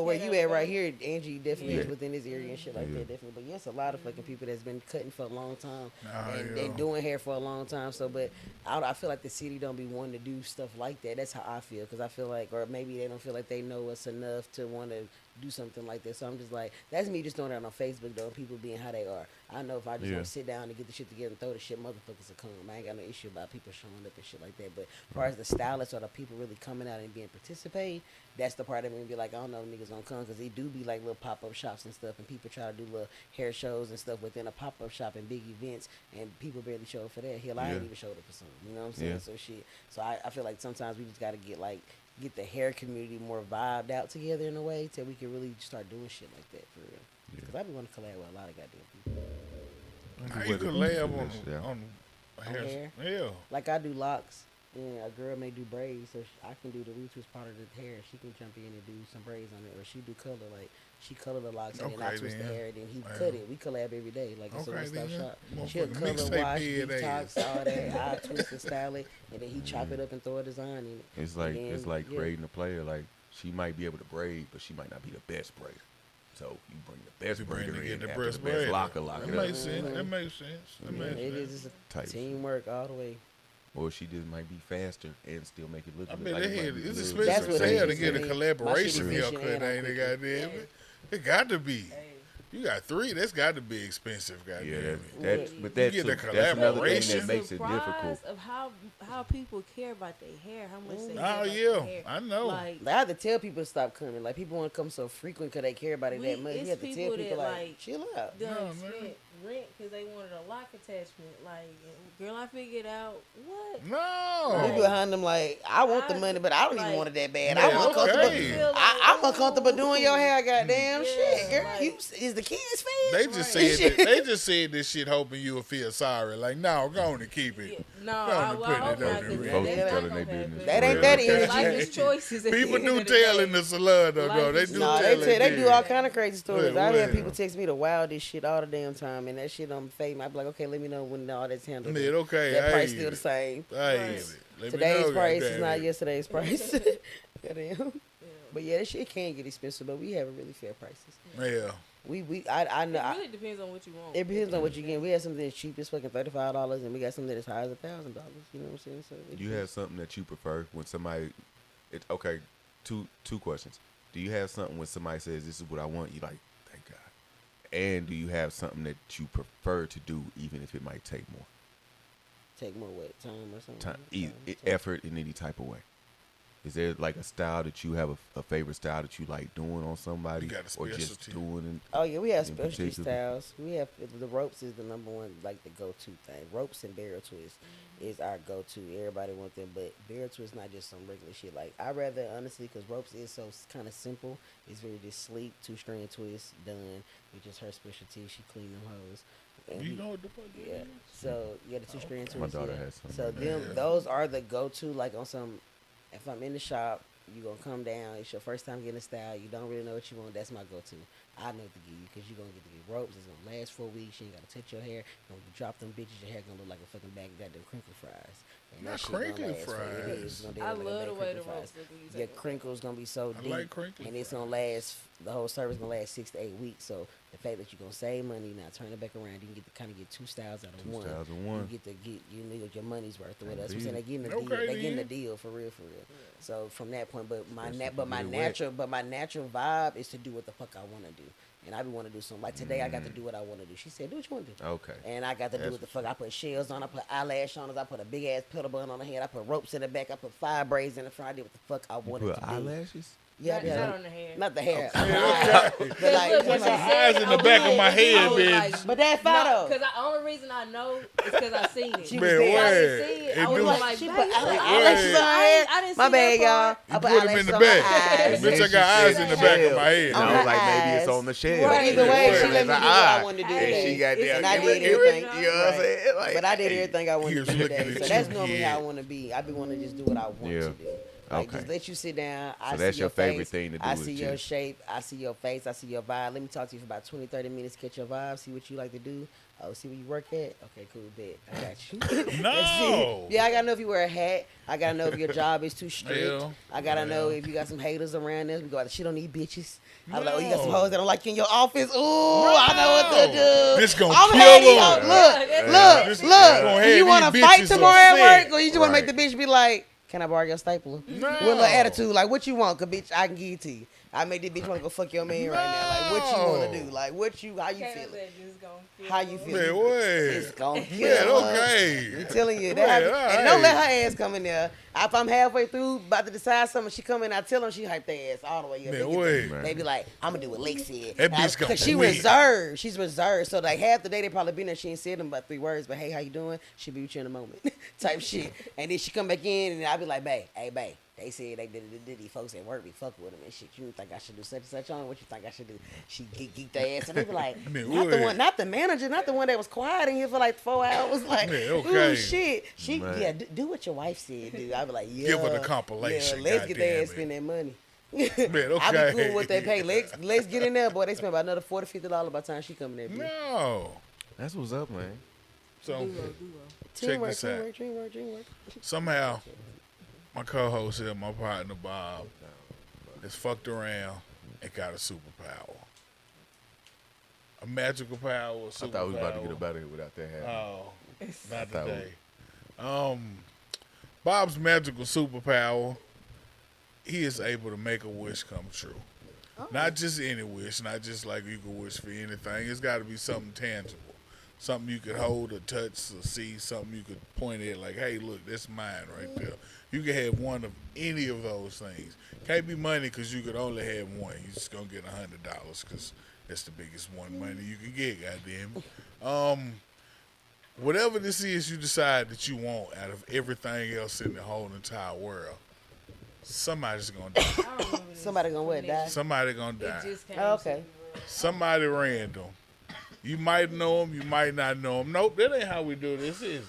where you at right here, Angie definitely is Yeah. within this area and shit like that, definitely. But yes, a lot of fucking people that's been cutting for a long time yeah. and doing hair for a long time. So, but I feel like the city don't be wanting to do stuff like that. That's how I feel, because I feel like, or maybe they don't feel like they know us enough to want to do something like that. So I'm just like, that's me just doing it on Facebook though, and people being how they are. I know if I just want to sit down and get the shit together and throw the shit, motherfuckers will come. I ain't got no issue about people showing up and shit like that. But as far as the stylists or the people really coming out and being participating, that's the part of me be like, I don't know if niggas gonna come, because they do be like little pop-up shops and stuff, and people try to do little hair shows and stuff within a pop-up shop and big events, and people barely show up for that. Hell, I ain't even showed up for something, you know what I'm saying? So shit. So I feel like sometimes we just gotta get the hair community more vibed out together in a way till we can really start doing shit like that for real. Because I be wanting to collab with a lot of goddamn people. How you collab on hair? Yeah. Like I do locks, and a girl may do braids, so I can do the retwist part of the hair. She can jump in and do some braids on it, or she do color, like she color the locks and then I twist the hair, and then he cut it. We collab every day, like it's a one-stop shop. She'll color, wash, detox, all that. I twist and style it, and then he chop it up and throw a design in it. It's like grading a player. Like she might be able to braid, but she might not be the best braider. So you bring the best braider in, the best locker, lock it up. That makes sense. It is just teamwork all the way. Or she just might be faster and still make it look. I mean, like it's expensive as hell to get a collaboration haircut, ain't it? Goddamn it, it got to be. You got 3. That's got to be expensive. Goddamn it. But that's another thing that makes it difficult. Of how people care about their hair, how much they care Oh about yeah, their hair. I know. I have to tell people to stop coming. Like people want to come so frequent because they care about it that much. You have to tell people like, chill out. Done spent rent because they wanted a lock attachment. Like, girl, I figured out what. No. We behind them like, I want the money, but I don't even want it that bad. Yeah, I'm uncomfortable. okay. I'm uncomfortable doing your hair. Goddamn shit, girl. Like, is the kids fed? They just said this shit hoping you would feel sorry. Like, no, go on and keep it. Yeah. No, I hope not. That ain't that easy. Life is choices. People do tell in the salon though. They do tell. They do all kind of crazy stories. I hear Well. people text me the wildest shit all the damn time, and that shit on fame. I be like, okay, let me know when all that's handled. Yeah, okay, that I price hate still it. the same. Today's price is not yesterday's price. Goddamn. But yeah, that shit can get expensive, but we have really fair prices. Yeah. I know. It really depends on what you want. It depends on what you get. We have something that's cheap as fucking $35, and we got something that's high as $1,000. You know what I'm saying? So you have something that you prefer when somebody? Okay. Two questions. Do you have something when somebody says this is what I want? You like, thank God. And do you have something that you prefer to do, even if it might take more? Take more what? Time or something? Effort in any type of way. Is there like a style that you have a favorite style that you like doing on somebody, You got a or just specialty. doing? Oh yeah, we have in specialty particular? styles. We have the ropes is the number one, like the go-to thing. Ropes and barrel twist is our go-to. Everybody wants them, but barrel twist not just some regular shit. Like I rather honestly, because ropes is so kind of simple. It's very just sleek, 2-strand twist done. It's just her specialty. She clean them hoes. And You know what the fuck? yeah. So yeah, the 2-strand twist. My daughter yeah. has some. So those are the go-to. Like on some, if I'm in the shop, you gonna come down. It's your first time getting a style. You don't really know what you want. That's my go-to. I know what to give you because you're gonna get to get ropes. It's gonna last 4 weeks. You ain't gotta touch your hair. When you drop them bitches, your hair gonna look like a fucking bag of goddamn crinkle fries. And Not that shit gonna crinkle last fries. It is. It's gonna I look like a love bag the of way the crinkle ropes fries. look when you Your take them. crinkle's gonna be so I deep, like crinkle and it's fries. gonna last. The whole service gonna last 6 to 8 weeks. So the fact that you're gonna save money, now turn it back around, you can get to kind of get 2 styles out of one. 2001. You get to get your money's worth or whatever. That's what I'm Indeed. saying. They getting the Okay, deal. They getting the then. deal for real, for real. So from that point, but my Especially my natural vibe is to do what the fuck I want to do. And I be want to do something like today. I got to do what I want to do. She said, "Do what you want to do." Okay. And I got to do That's what the fuck. I put shells on. I put eyelash on. I put a big ass pedal button on the head. I put ropes in the back. I put 5 braids in the front. I did what the fuck I You wanted put to do. eyelashes? Yeah, Not, yeah. not on the hair. Not the hair. Okay. But like, Look, when my she eyes said in the it, back of my I head, was bitch. like, but that no, photo. because the only reason I know is because I seen it. She Man, was there. I what? didn't see it. I It was do- like, She babe, put you put eyelashes on her head. I didn't My see bad, that y'all. part. I You put put them in eyelashes the on my back. eyes. And Bitch, I then got she eyes said in the back of shell. my head. And I On was like, her maybe it's eyes. on the shell. But either way, Yeah, she let me There's do an what I eye. wanted to do And today. she got there. And I You did know everything. what I'm saying? Like, But I did hey. everything I wanted He to was do looking today. at So you, that's normally yeah. how I want to be. I be wanting to just do what I want Yeah. to do. Like, Okay. just let you sit down. I So see that's your favorite face, thing to do I with see you. your shape. I see your face. I see your vibe. Let me talk to you for about 20, 30 minutes. Get your vibe. See what you like to do. Oh, see where you work at? Okay, cool, bet. I got you. No. That's it. Yeah, I gotta know if you wear a hat. I gotta know if your job is too strict. Yeah. I gotta know Yeah. if you got some haters around us. We go out to shit on these bitches. I'm like, oh, you got some No. hoes that don't like you in your office. Ooh, I know what to do. This gonna I'm kill hating them. on- Look, This look. gonna have You want to these fight bitches tomorrow at upset. work, or you just want to make Right. the bitch be like, "Can I borrow your stapler?" No. With a little attitude, like, "What you want? Cause bitch, I can give it to you." I made this bitch want to go fuck your man right now. Like, what you want to do? Like, how you Can't feeling? let this go kill How you her. feeling? Man, what? It's gonna kill Man, her. okay. I'm telling you, that Man, happen. all And don't let right. her ass come in there. If I'm halfway through, about to decide something, she come in, I tell her she hype their ass all the way up. Man, They get wait. the- They be like, I'm gonna do what Lex said. That bitch gonna Cause she win. reserved. She's reserved. So like half the day they probably been there. She ain't said them but 3 words. But hey, how you doing? She be with you in a moment, type shit. And then she come back in, and I be like, babe, hey, babe. They said they did these folks at work be fucking with them and shit. You think I should do such and such on? What you think I should do? She geek their ass, and they be like, Man, not the what? one, not the manager, not the one that was quiet in here for like 4 hours. Like, Man, ooh, okay. shit. She, Man. yeah, do what your wife said, dude. I be like, yeah. Give her the compilation, Yeah, let's get their goddamn ass it. spend that money. Man, I be okay. cool with what they pay. Let's get in there, boy. They spend about another $40, $50 by the time she come in there. Bitch. No. That's what's up, man. So check Teamwork, this out. teamwork. Somehow, my co-host here, my partner Bob, has fucked around and got a superpower. A magical power, a superpower. I thought we was about to get up out of here without that happening. Oh, not thought today. Bob's magical superpower, he is able to make a wish come true. Not just any wish, not just like you can wish for anything. It's got to be something tangible. Something you could hold or touch or see, something you could point at like, hey, look, that's mine right there. You can have one of any of those things. Can't be money because you could only have one. You're just going to get $100 because that's the biggest one money you can get, goddamn. Whatever this is you decide that you want out of everything else in the whole entire world, somebody's going to die. Somebody gonna what, die? Somebody going to It die. just came Oh, okay. to me. Somebody random. You might know him, you might not know him. Nope, that ain't how we do this, is it?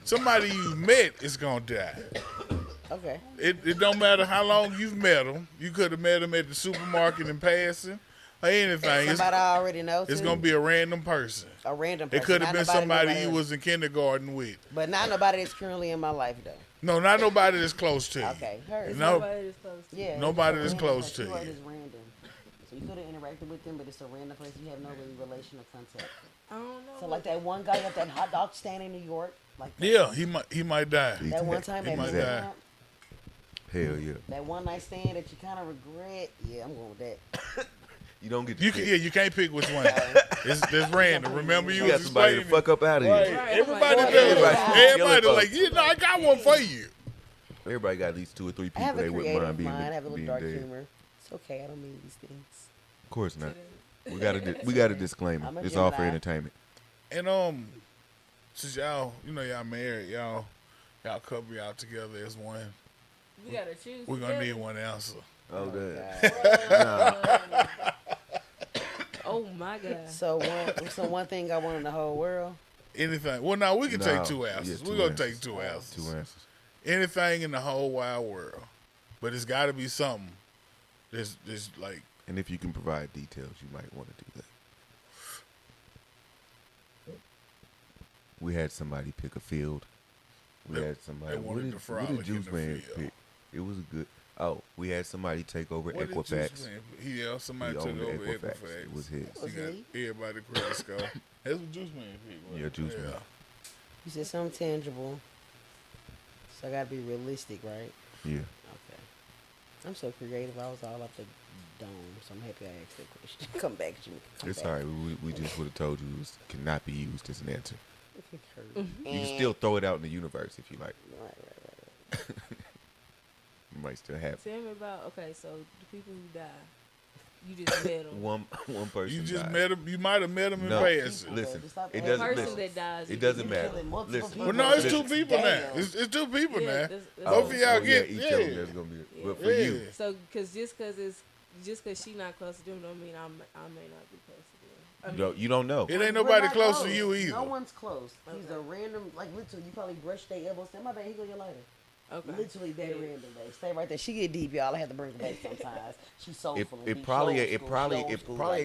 Somebody you met is going to die. Okay. It don't matter how long you've met him. You could have met him at the supermarket in passing or anything. Somebody I already know. It's too? going to be a random person. a random person. It could have not been nobody somebody nobody you else. was in kindergarten with. But not nobody that's currently in my life though. No, not nobody that's close to you. Okay, her. No. Nobody is close to Yeah. Nobody it's that's a random, close to keyword you. is random. So you could have interacted with them, but it's a random person. You have no really relation or contact. I don't know. So like that one guy at that hot dog stand in New York, like that, Yeah, he might die. that one time He at might Mr. die. Camp, Hell yeah. that one night stand that you kind of regret. Yeah, I'm going with that. You don't get to You pick. can, you can't pick which one. It's random. Remember you You got was somebody to explaining fuck up out of Right. here. Right. Everybody Right. does. Everybody Everybody killing like, I got one for you. Everybody got at least 2 or 3 I people have a they wouldn't creative mind being mind. I have a little dark dead. humor. It's okay. I don't mean these things. Of course not. We got a disclaimer. It's all for entertainment. And since y'all married, y'all couple y'all together as one. We gotta choose. We're gonna need one answer. Oh, good. Oh my God. So one thing I want in the whole world. Anything. Well, no, we can take 2 answers. Yeah, We're gonna take 2 answers. 2 answers. Anything in the whole wide world, but it's got to be something. There's like. And if you can provide details, you might want to do that. We had somebody pick a field. We had somebody. They wanted to frolic what did Juice in the Man field. pick? It was a good. Oh, we had somebody take over What did Equifax. Juice Man pick? Yeah, somebody He took owned over Equifax. Equifax. It was his. He got everybody credit score. That's what Juice Man picked. Wasn't Yeah, it? Juice Man. You said something tangible. So I gotta be realistic, right? Yeah. Okay. I'm so creative. I was all up the dome, so I'm happy I asked that question. Come back, Jimmy. Come It's back. all right. We just would have told you it cannot be used as an answer. Right, You can still throw it out in the universe if you like. right. You might still have Tell me about, okay, so the people who died, you just met them. one person. You just died. met him. You might have met him in No. passing. Listen, Stop it asking. doesn't. person Listen, that dies. it doesn't You matter. killing multiple Listen. people. Well, no, it's Listen. 2 people now. Damn. It's 2 people Yeah, now. that's Both of y'all get each of them. yeah. That's gonna be. Yeah. But for you, Yeah. So, just because she not close to them, don't mean I may not be close to them. you don't know. It ain't We're nobody not close to you either. No one's close. He's Okay. a random, like literally, you probably brush their elbows. Say, my bad, he go your lighter. Okay. Literally that random, babe. Stay right there. She get deep, y'all. I have to bring her back sometimes. She's soulful. It probably ain't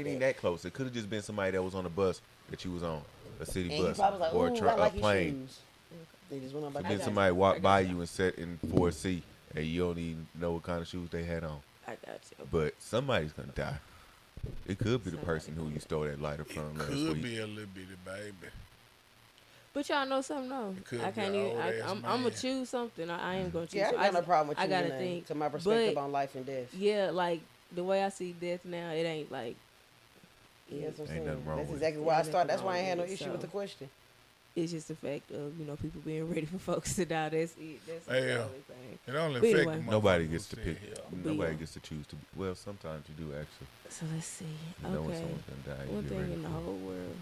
even that close. It could have just been somebody that was on a bus that you was on, a city And he bus probably was like, or ooh, I a like your plane. shoes. They just went on by And the then side. somebody walked by you and sat in 4C, and you don't even know what kind of shoes they had on. I got you. But somebody's gonna die. It could be the person who you stole that lighter from last Could week. be a little bitty baby. But y'all know something though. It could I be can't an even. old-ass I'm man. gonna choose something. I am gonna choose. Yeah, I So ain't got no problem with you. I gotta Renee, think. to my perspective But, on life and death. Yeah, like the way I see death now, it ain't like. Yeah, that's what I'm Ain't saying. nothing wrong That's with exactly it. why I Ain't started. That's nothing why I ain't had no wrong with it, issue with so. the question. It's just the fact of people being ready for folks to die. That's it. That's the Yeah. only thing. It only But affect anyway. the Nobody motherfuckers gets to who pick. stay here. Nobody yeah. gets to choose to. Well, sometimes you do actually. So let's see. You know when Okay. someone's gonna die. You One get thing ready in the for it. whole world.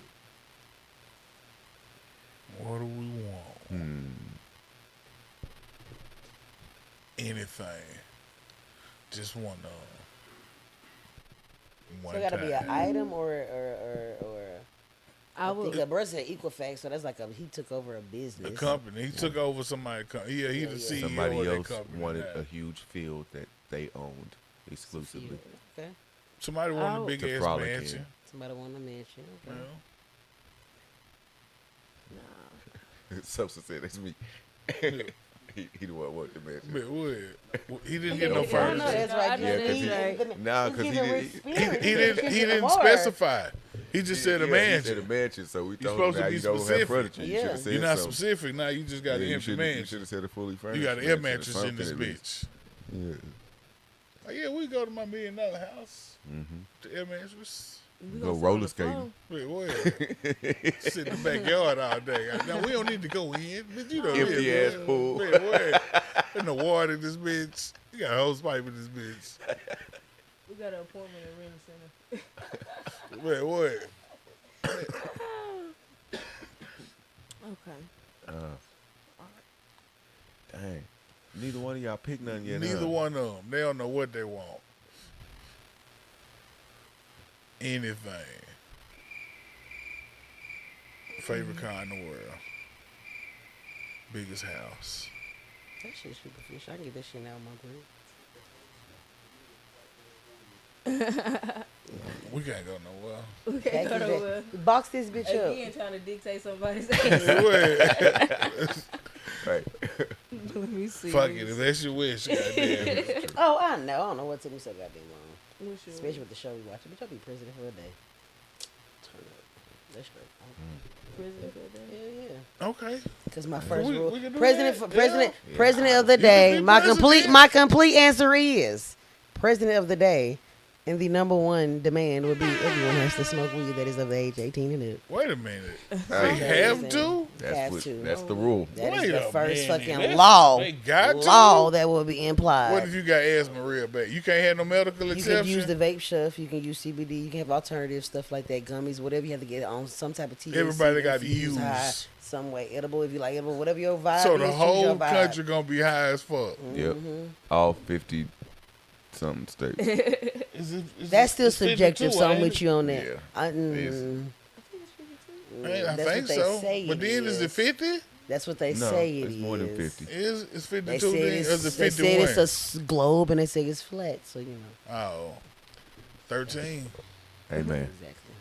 What do we want? Anything. Just one So it got to be an time. item or I I would. think the brother said Equifax, so that's like he took over a business. A company. He took over somebody's company. Yeah, he the CEO Somebody of that else company. wanted now. a huge field that they owned exclusively. Okay. Somebody wanted a Oh. big To ass frolic mansion. in. Somebody want to mention. You Okay. know? Nah. Substance said that's me. he the one wanted the mansion. But what? He didn't get no I know furniture. that's right. Yeah, 'cause He- he- Nah, he's 'cause he giving did- rich he- spirit. He didn't More. specify. He just said a Yeah, he said a mansion. mansion, so we You're told supposed him to now be you don't specific. have furniture. You Yeah. should have said You're not something. specific. Now you just got Yeah, an you empty should mansion. have said a fully furnished. You got an air mansion or mattress in this something at least. bitch. Yeah. Like, yeah, we go to my $1 million house. Mm-hmm. The air mattress. We Go gonna sit on roller the floor. skating. Wait, what? Sit in the backyard all day. Now we don't need to go in, but you know, Empty yeah, ass man. pool. Wait, there's no water in this bitch. You got a hose pipe in this bitch. We got an appointment at Rent Center. Wait, what? Okay. Dang. Neither one of y'all picked none yet. Neither huh? one of them. They don't know what they want. Anything. Favorite car in the world. Biggest house. That shit's superficial. I can get that shit now on my grid. We can't go nowhere. We can't go nowhere. Box this bitch Again, up. trying to dictate somebody's ass. Wait. Right. Let me see. Fuck it. If that's your wish, goddamn. Oh, I know. I don't know what took me so goddamn long. What's your- Especially with the show we watching. Bitch, I'll be president for a day. Turn up. That's straight. President for that? Hell yeah. Okay. Because my first We rule, can do president that. for president, Yeah. president of the You can day. be My president. complete answer is president of the day. And the number one demand would be everyone has to smoke weed that is of the age 18 and up. Wait a minute. They have to? That's the rule. That Wait is the a first minute. fucking law. They got law to? that will be implied. What if you got asthma real bad? You can't have no medical You exception? can use the vape stuff. You can use CBD. You can have alternative stuff like that, gummies, whatever you have to get on some type of THC. Everybody got to infused use. high, some way edible if you like edible, whatever your vibe So is. the choose whole your vibe. country going to be high as fuck. Yep. All 50-something states. That's still it's subjective, 52, so I'm ain't with it? you on that. Yeah. I That's think what they so. say But then is it 50? That's what they No, say it it's is. more than 50. It's They 52 said then? Or it's, is it they 51? said it's a globe and they say it's flat, so you know. Oh. 13. Hey, man. Exactly.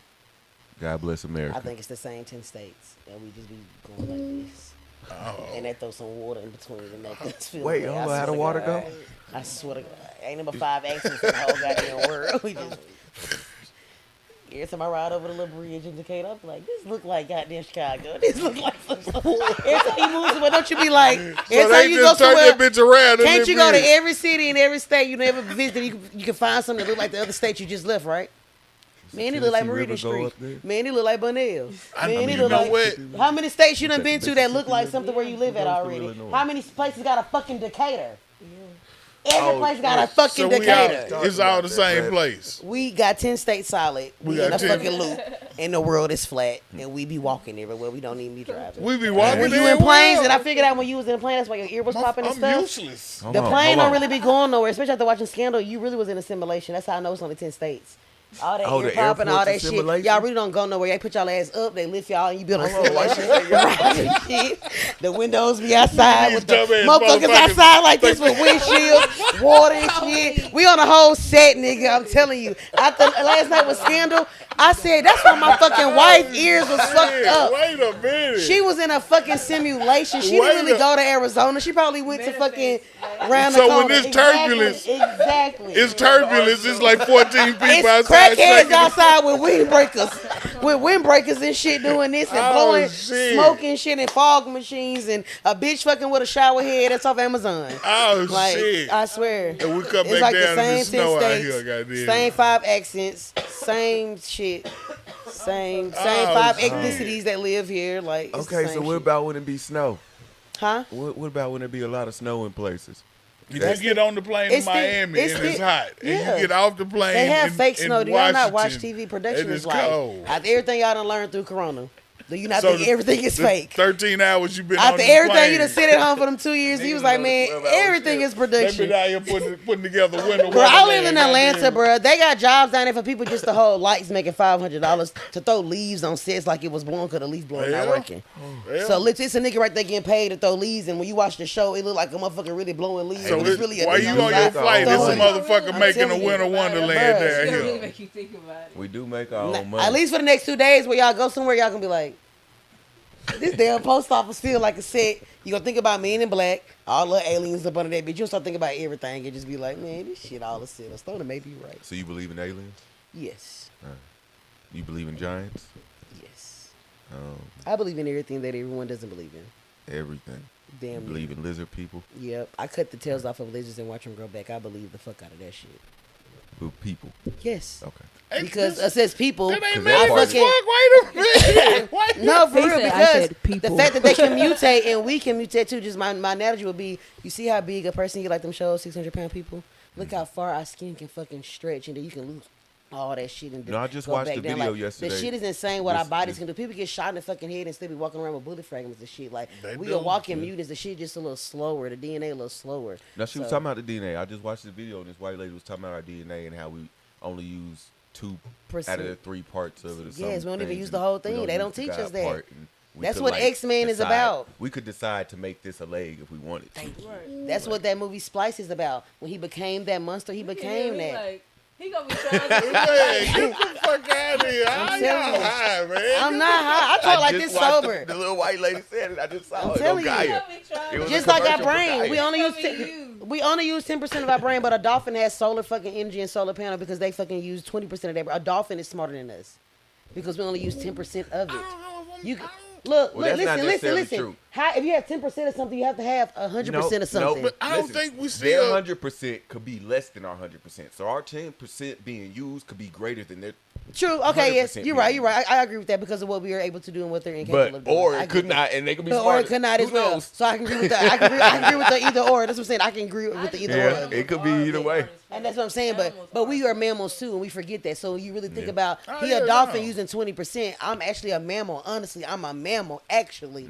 God bless America. I think it's the same 10 states, and we just be going like this. Oh. And they throw some water in between and make us feel Wait, good. hold I on. How the swear to water God. go? I swear to God. Ain't number 5 accents in the whole goddamn world. We just... Every time I ride over the little bridge in Decatur, I'm like, this look like goddamn Chicago. This look like some stuff. Every time you move somewhere, don't you be like, every So time they you go just turn somewhere, that bitch around. can't you go to every city and every state you never visit, you can find something that look like the other state you just left, right? Man, he look like Tennessee Meridian River go Street. up there? Man, he look like Bunnell. I Man, mean, he you look know like... what? How many states you done been to that Mississippi look like something where you live at goes to already? Illinois. How many places got a fucking Decatur? Every Oh, place got a fucking So we Decatur. all, it's all the same place. We got 10 states solid. We We got in a 10. fucking loop. And the world is flat. And we be walking everywhere. We don't even be driving. We be walking When you there in planes, well. and I figured out when you was in a plane, that's why your ear was popping and I'm stuff. useless. Hold The on, plane hold don't on. really be going nowhere, especially after watching Scandal. You really was in a simulation. That's how I know it's only 10 states. All that Oh, ear the popping, all airport's that a shit. simulation? Y'all really don't go nowhere. They put y'all ass up, they lift y'all, and you build a Hold on, why simulation. she say Right, shit. The windows be outside with the dumbass motherfuckers motherfuckers outside like this with windshields, water and shit. We on a whole set, nigga. I'm telling you. After last night was Scandal, I said that's why my fucking wife's ears was fucked up. Wait a minute. She was in a fucking simulation. She Wait didn't really a- go to Arizona. She probably went to fucking round the So corner. when it's turbulence- exactly. It's turbulence. It's like 14 people It's outside. crackheads shaking. outside with windbreakers and shit doing this and Oh, blowing shit. smoke and shit and fog machines and a bitch fucking with a shower head that's off Amazon. Oh, Like, shit. I swear. And we come It's back like down the and same the 10 snow out states, here, goddamn. same 5 accents, same shit, same Oh, 5 shit. ethnicities that live here. Like, it's the Okay, same so what shit. about when it be snow? Huh? What about when there be a lot of snow in places? You get on the plane it's to Miami it's and it's the- hot. yeah. And you get off the plane They have in, fake in snow. Do y'all not watch Washington, TV? Production and is it's like cold. after everything y'all done learned through Corona. Do you not So think everything is the fake? 13 hours you've been on After the everything plane. you done sit at home for them 2 years, he was like, man, 12 hours everything is They've production. been out here putting together winter Bro, I live wonderland, in Atlanta, goddamn. bro. They got jobs down there for people just to hold lights, making $500 to throw leaves on sets like it was blowing because the leaf blowing not Yeah. working. Yeah. So literally, it's a nigga right there getting paid to throw leaves, and when you watch the show, it look like a motherfucker really blowing leaves. So but it's it- really a while nigga you on your outside flight, there's a throwing it. motherfucker I'm making a telling you. winter wonderland Bruh. down It really here. make you think about it. We do make our own money. At least for the next 2 days where y'all go somewhere, y'all gonna be like, this damn post office feel like a set. You gonna think about Men in Black, all the aliens up under that bitch. You gonna start thinking about everything and just be like, man, this shit all a set. I'm starting to make you right. So you believe in aliens? Yes. You believe in giants? Yes. Um, I believe in everything that everyone doesn't believe in. everything. You Damn. believe in lizard people? Yep. I cut the tails off of lizards and watch them grow back. I believe the fuck out of that shit. With people? Yes. Okay. Because it says people. That ain't Cause mad that as part- fuck. Wait a minute. Wait. No, for He real, said- I because said the people. fact that they can mutate and we can mutate too, just my analogy would be, you see how big a person get, like them shows, 600-pound people? Look how far our skin can fucking stretch and then you can lose all that shit and No, I just go watched back the down. video Like, yesterday. the shit is insane what our This- bodies this- can do. People get shot in the fucking head and still be walking around with bullet fragments and shit. Like, They we do, are walking yeah. mutants. The shit just a little slower. The DNA a little slower. Now she was So- talking about the DNA. I just watched the video and this white lady was talking about our DNA and how we only use 2 out of the 3 parts of it. Or Yes, some we don't even things, use the and whole we thing. They don't use the teach God us that. part, and we That's could, what like, X-Men is decide- about. We could decide to make this a leg if we wanted to. That's what that movie Splice is about. When he became that monster, he became He that. like, he gonna be charged. Hey, get the fuck out of here. How telling y'all you. high, man? I'm not high. I talk like this just watched sober. The little white lady said it. I just saw I'm it telling on you. Gaia. He gonna be charged. It was Just a like our commercial for brain, Gaia. we only use It's gonna be you. we only use 10% of our brain, but a dolphin has solar fucking energy and solar panel because they fucking use 20% of their brain. A dolphin is smarter than us because we only use 10% of it. You can, Look, Well, that's not listen. necessarily true. How if you have 10% of something, you have to have 100% of something. But I don't think we see their 100% could be less than our 100%. So our 10% being used could be greater than their. True. Okay. Yes. 100% You're right. I agree with that because of what we are able to do and what they're incapable of doing. Or it could not, and they could be smarter. Or it could not as well. knows? So I can agree with that. I can agree with the either or. That's what I'm saying. I can agree with the either or. It could be either way. And that's what I'm saying. But we are mammals too, and we forget that. So you really think about yeah, a dolphin using 20%. I'm actually a mammal. Honestly, I'm a mammal. Actually,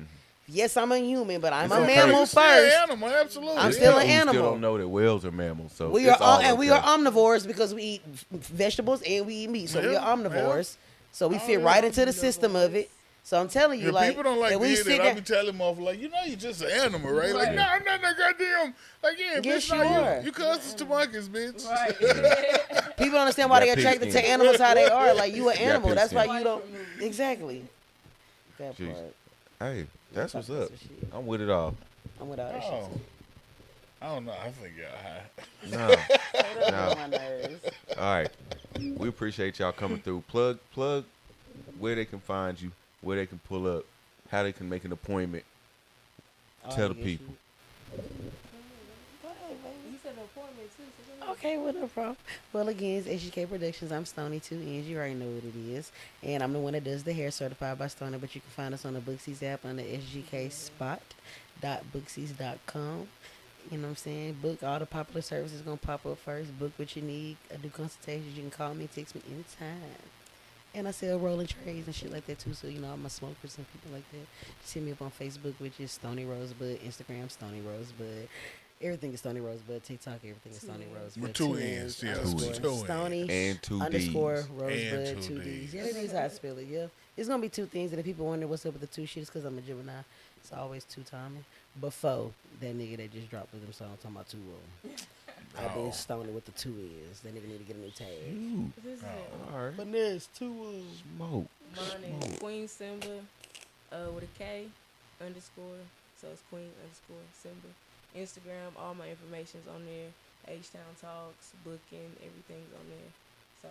yes, I'm a human, but I'm a mammal first. Animal, absolutely. I'm still an We animal. still don't know that whales are mammals. So We are omnivores because we eat vegetables and we eat meat. So we are omnivores. So we fit right into the system of it. So I'm telling you, like, people don't like we to hear that. I be telling them off like, you're just an animal, right? Like, nah, I'm not that goddamn. Like, yeah, Yes, bitch, you nah, are. you cousins to monkeys, bitch. Right. people don't understand why Got they're pig attracted skin. to animals how they are. Like, you an animal. pig That's why skin. you don't. Exactly. That Jeez. part. Hey, that's what's up. Some shit. I'm with it all. I'm with all that Oh. shit. I don't know. I think y'all high. No. My nerves. All right. We appreciate y'all coming through. Plug where they can find you, where they can pull up, how they can make an appointment. Tell the people. You said an appointment too. So Okay, well, no problem. Well, again, it's SGK Productions. I'm Stony 2 Ends. You already know what it is. And I'm the one that does the hair, certified by Stony. But you can find us on the Booksies app under sgkspot.booksies.com. You know what I'm saying? Book all the popular services going to pop up first. Book what you need. I do consultations. You can call me, text me anytime. And I sell rolling trays and shit like that too. So, you know, I'm a smoker and people like that. Just hit me up on Facebook, which is Stony Rosebud. Instagram, Stony Rosebud. Everything is Stony Rosebud. TikTok, everything is Stony Rosebud. With two N's, yeah. Underscore Two N's. Stony And two underscore D's. Rosebud, And two two D's. Ds. Yeah, that is how I spell it, yeah. It's going to be two things. And if people wonder what's up with the two shit, it's because I'm a Gemini. It's always two timing. Before that nigga that just dropped with them song talking about two roll. I've been Stony with the two is. That nigga need to get a new tag. this is it. All right. But there's two Smoke. Mine is Queen Simba, with a K underscore. So it's Queen underscore Simba. Instagram, all my information's on there. H-Town Talks, booking, everything's on there. So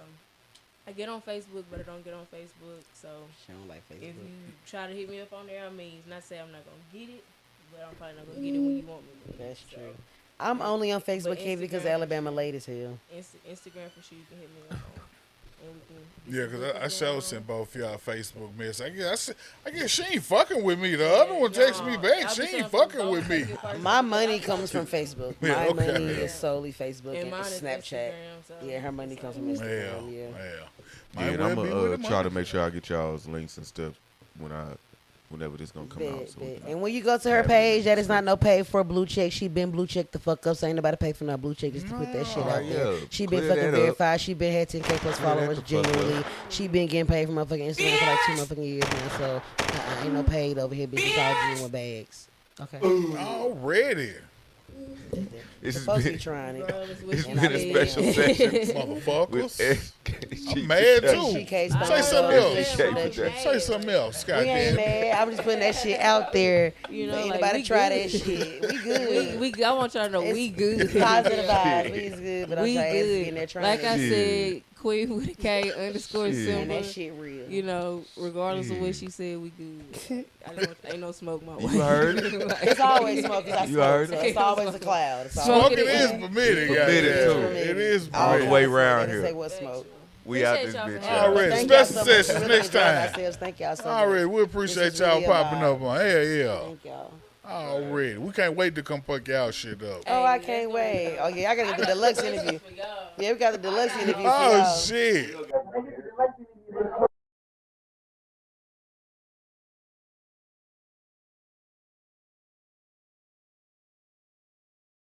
I get on Facebook, but I don't get on Facebook. So She don't like if Facebook. you try to hit me up on there, I mean, not say I'm not gonna get it, but I'm probably not gonna get it when you want me to. That's So, true. I'm only on Facebook But heavy because Instagram- Alabama late as hell. Instagram for sure you can hit me up on. And we can get Yeah, some because I bookings sure going sent on. both y'all Facebook messages. I guess she ain't fucking with me. The other one texted me back. I'll She be ain't saying fucking both with me. take it personal. My money comes from Facebook. Yeah, My okay. money is solely Facebook And and mine is Snapchat. Instagram, so Yeah, her money comes from Yeah, Instagram. yeah. Yeah. Might Yeah, and well I'm be with gonna the try to money. make sure I get y'all's links and stuff whenever this gonna come out. Bet, So bet. And when you go to her page, that is not no pay for a blue check. She been blue checked the fuck up. So ain't nobody pay for no blue check just to put that shit out there. yeah. She been Clear fucking that up. verified. She been had 10K plus Clear that followers the fuck genuinely. up. She been getting paid from motherfucking Instagram for like 2 motherfucking years now. So ain't no paid over here. Bitch, it's all June with bags. Okay. Already. This has Supposed to be been, trying it. Regardless what it's you been a say. special session with Motherfuckers. SGK. I'm mad too. SGK Say sponsor something else. official production. Say something else, We ain't goddamn. mad. I'm just putting that shit out there. You know, Ain't like, nobody we try good. that shit. We good. We I want y'all to know we It's good. Positive vibes. We is good, but I'm We trying to good. in there trying Like to I Yeah. said, Queen with a K underscore Yeah. and Simba. that shit real. You know, regardless of Yeah. what she said, we good. Ain't no smoke my way. You heard? It's always smoke 'cause I You smoke, heard so it? it's always a cloud. It's Smoke always Smoking it is in. permitted, Permitted, goddamn. too. It is All the permitted. way around They here. say what smoke. We out this Appreciate y'all bitch. for out. having Already. Thank y'all Special so much. sessions We really next enjoyed time. ourselves. Thank y'all so much. Already, we This appreciate is y'all really a popping vibe. up on. Hell yeah. Thank y'all. Already. We can't wait to come fuck y'all shit up. Oh, I Hey, can't that's wait. gonna Oh, yeah, I got to get the deluxe interview. for y'all. Yeah, we got the deluxe interview for Oh, y'all. shit.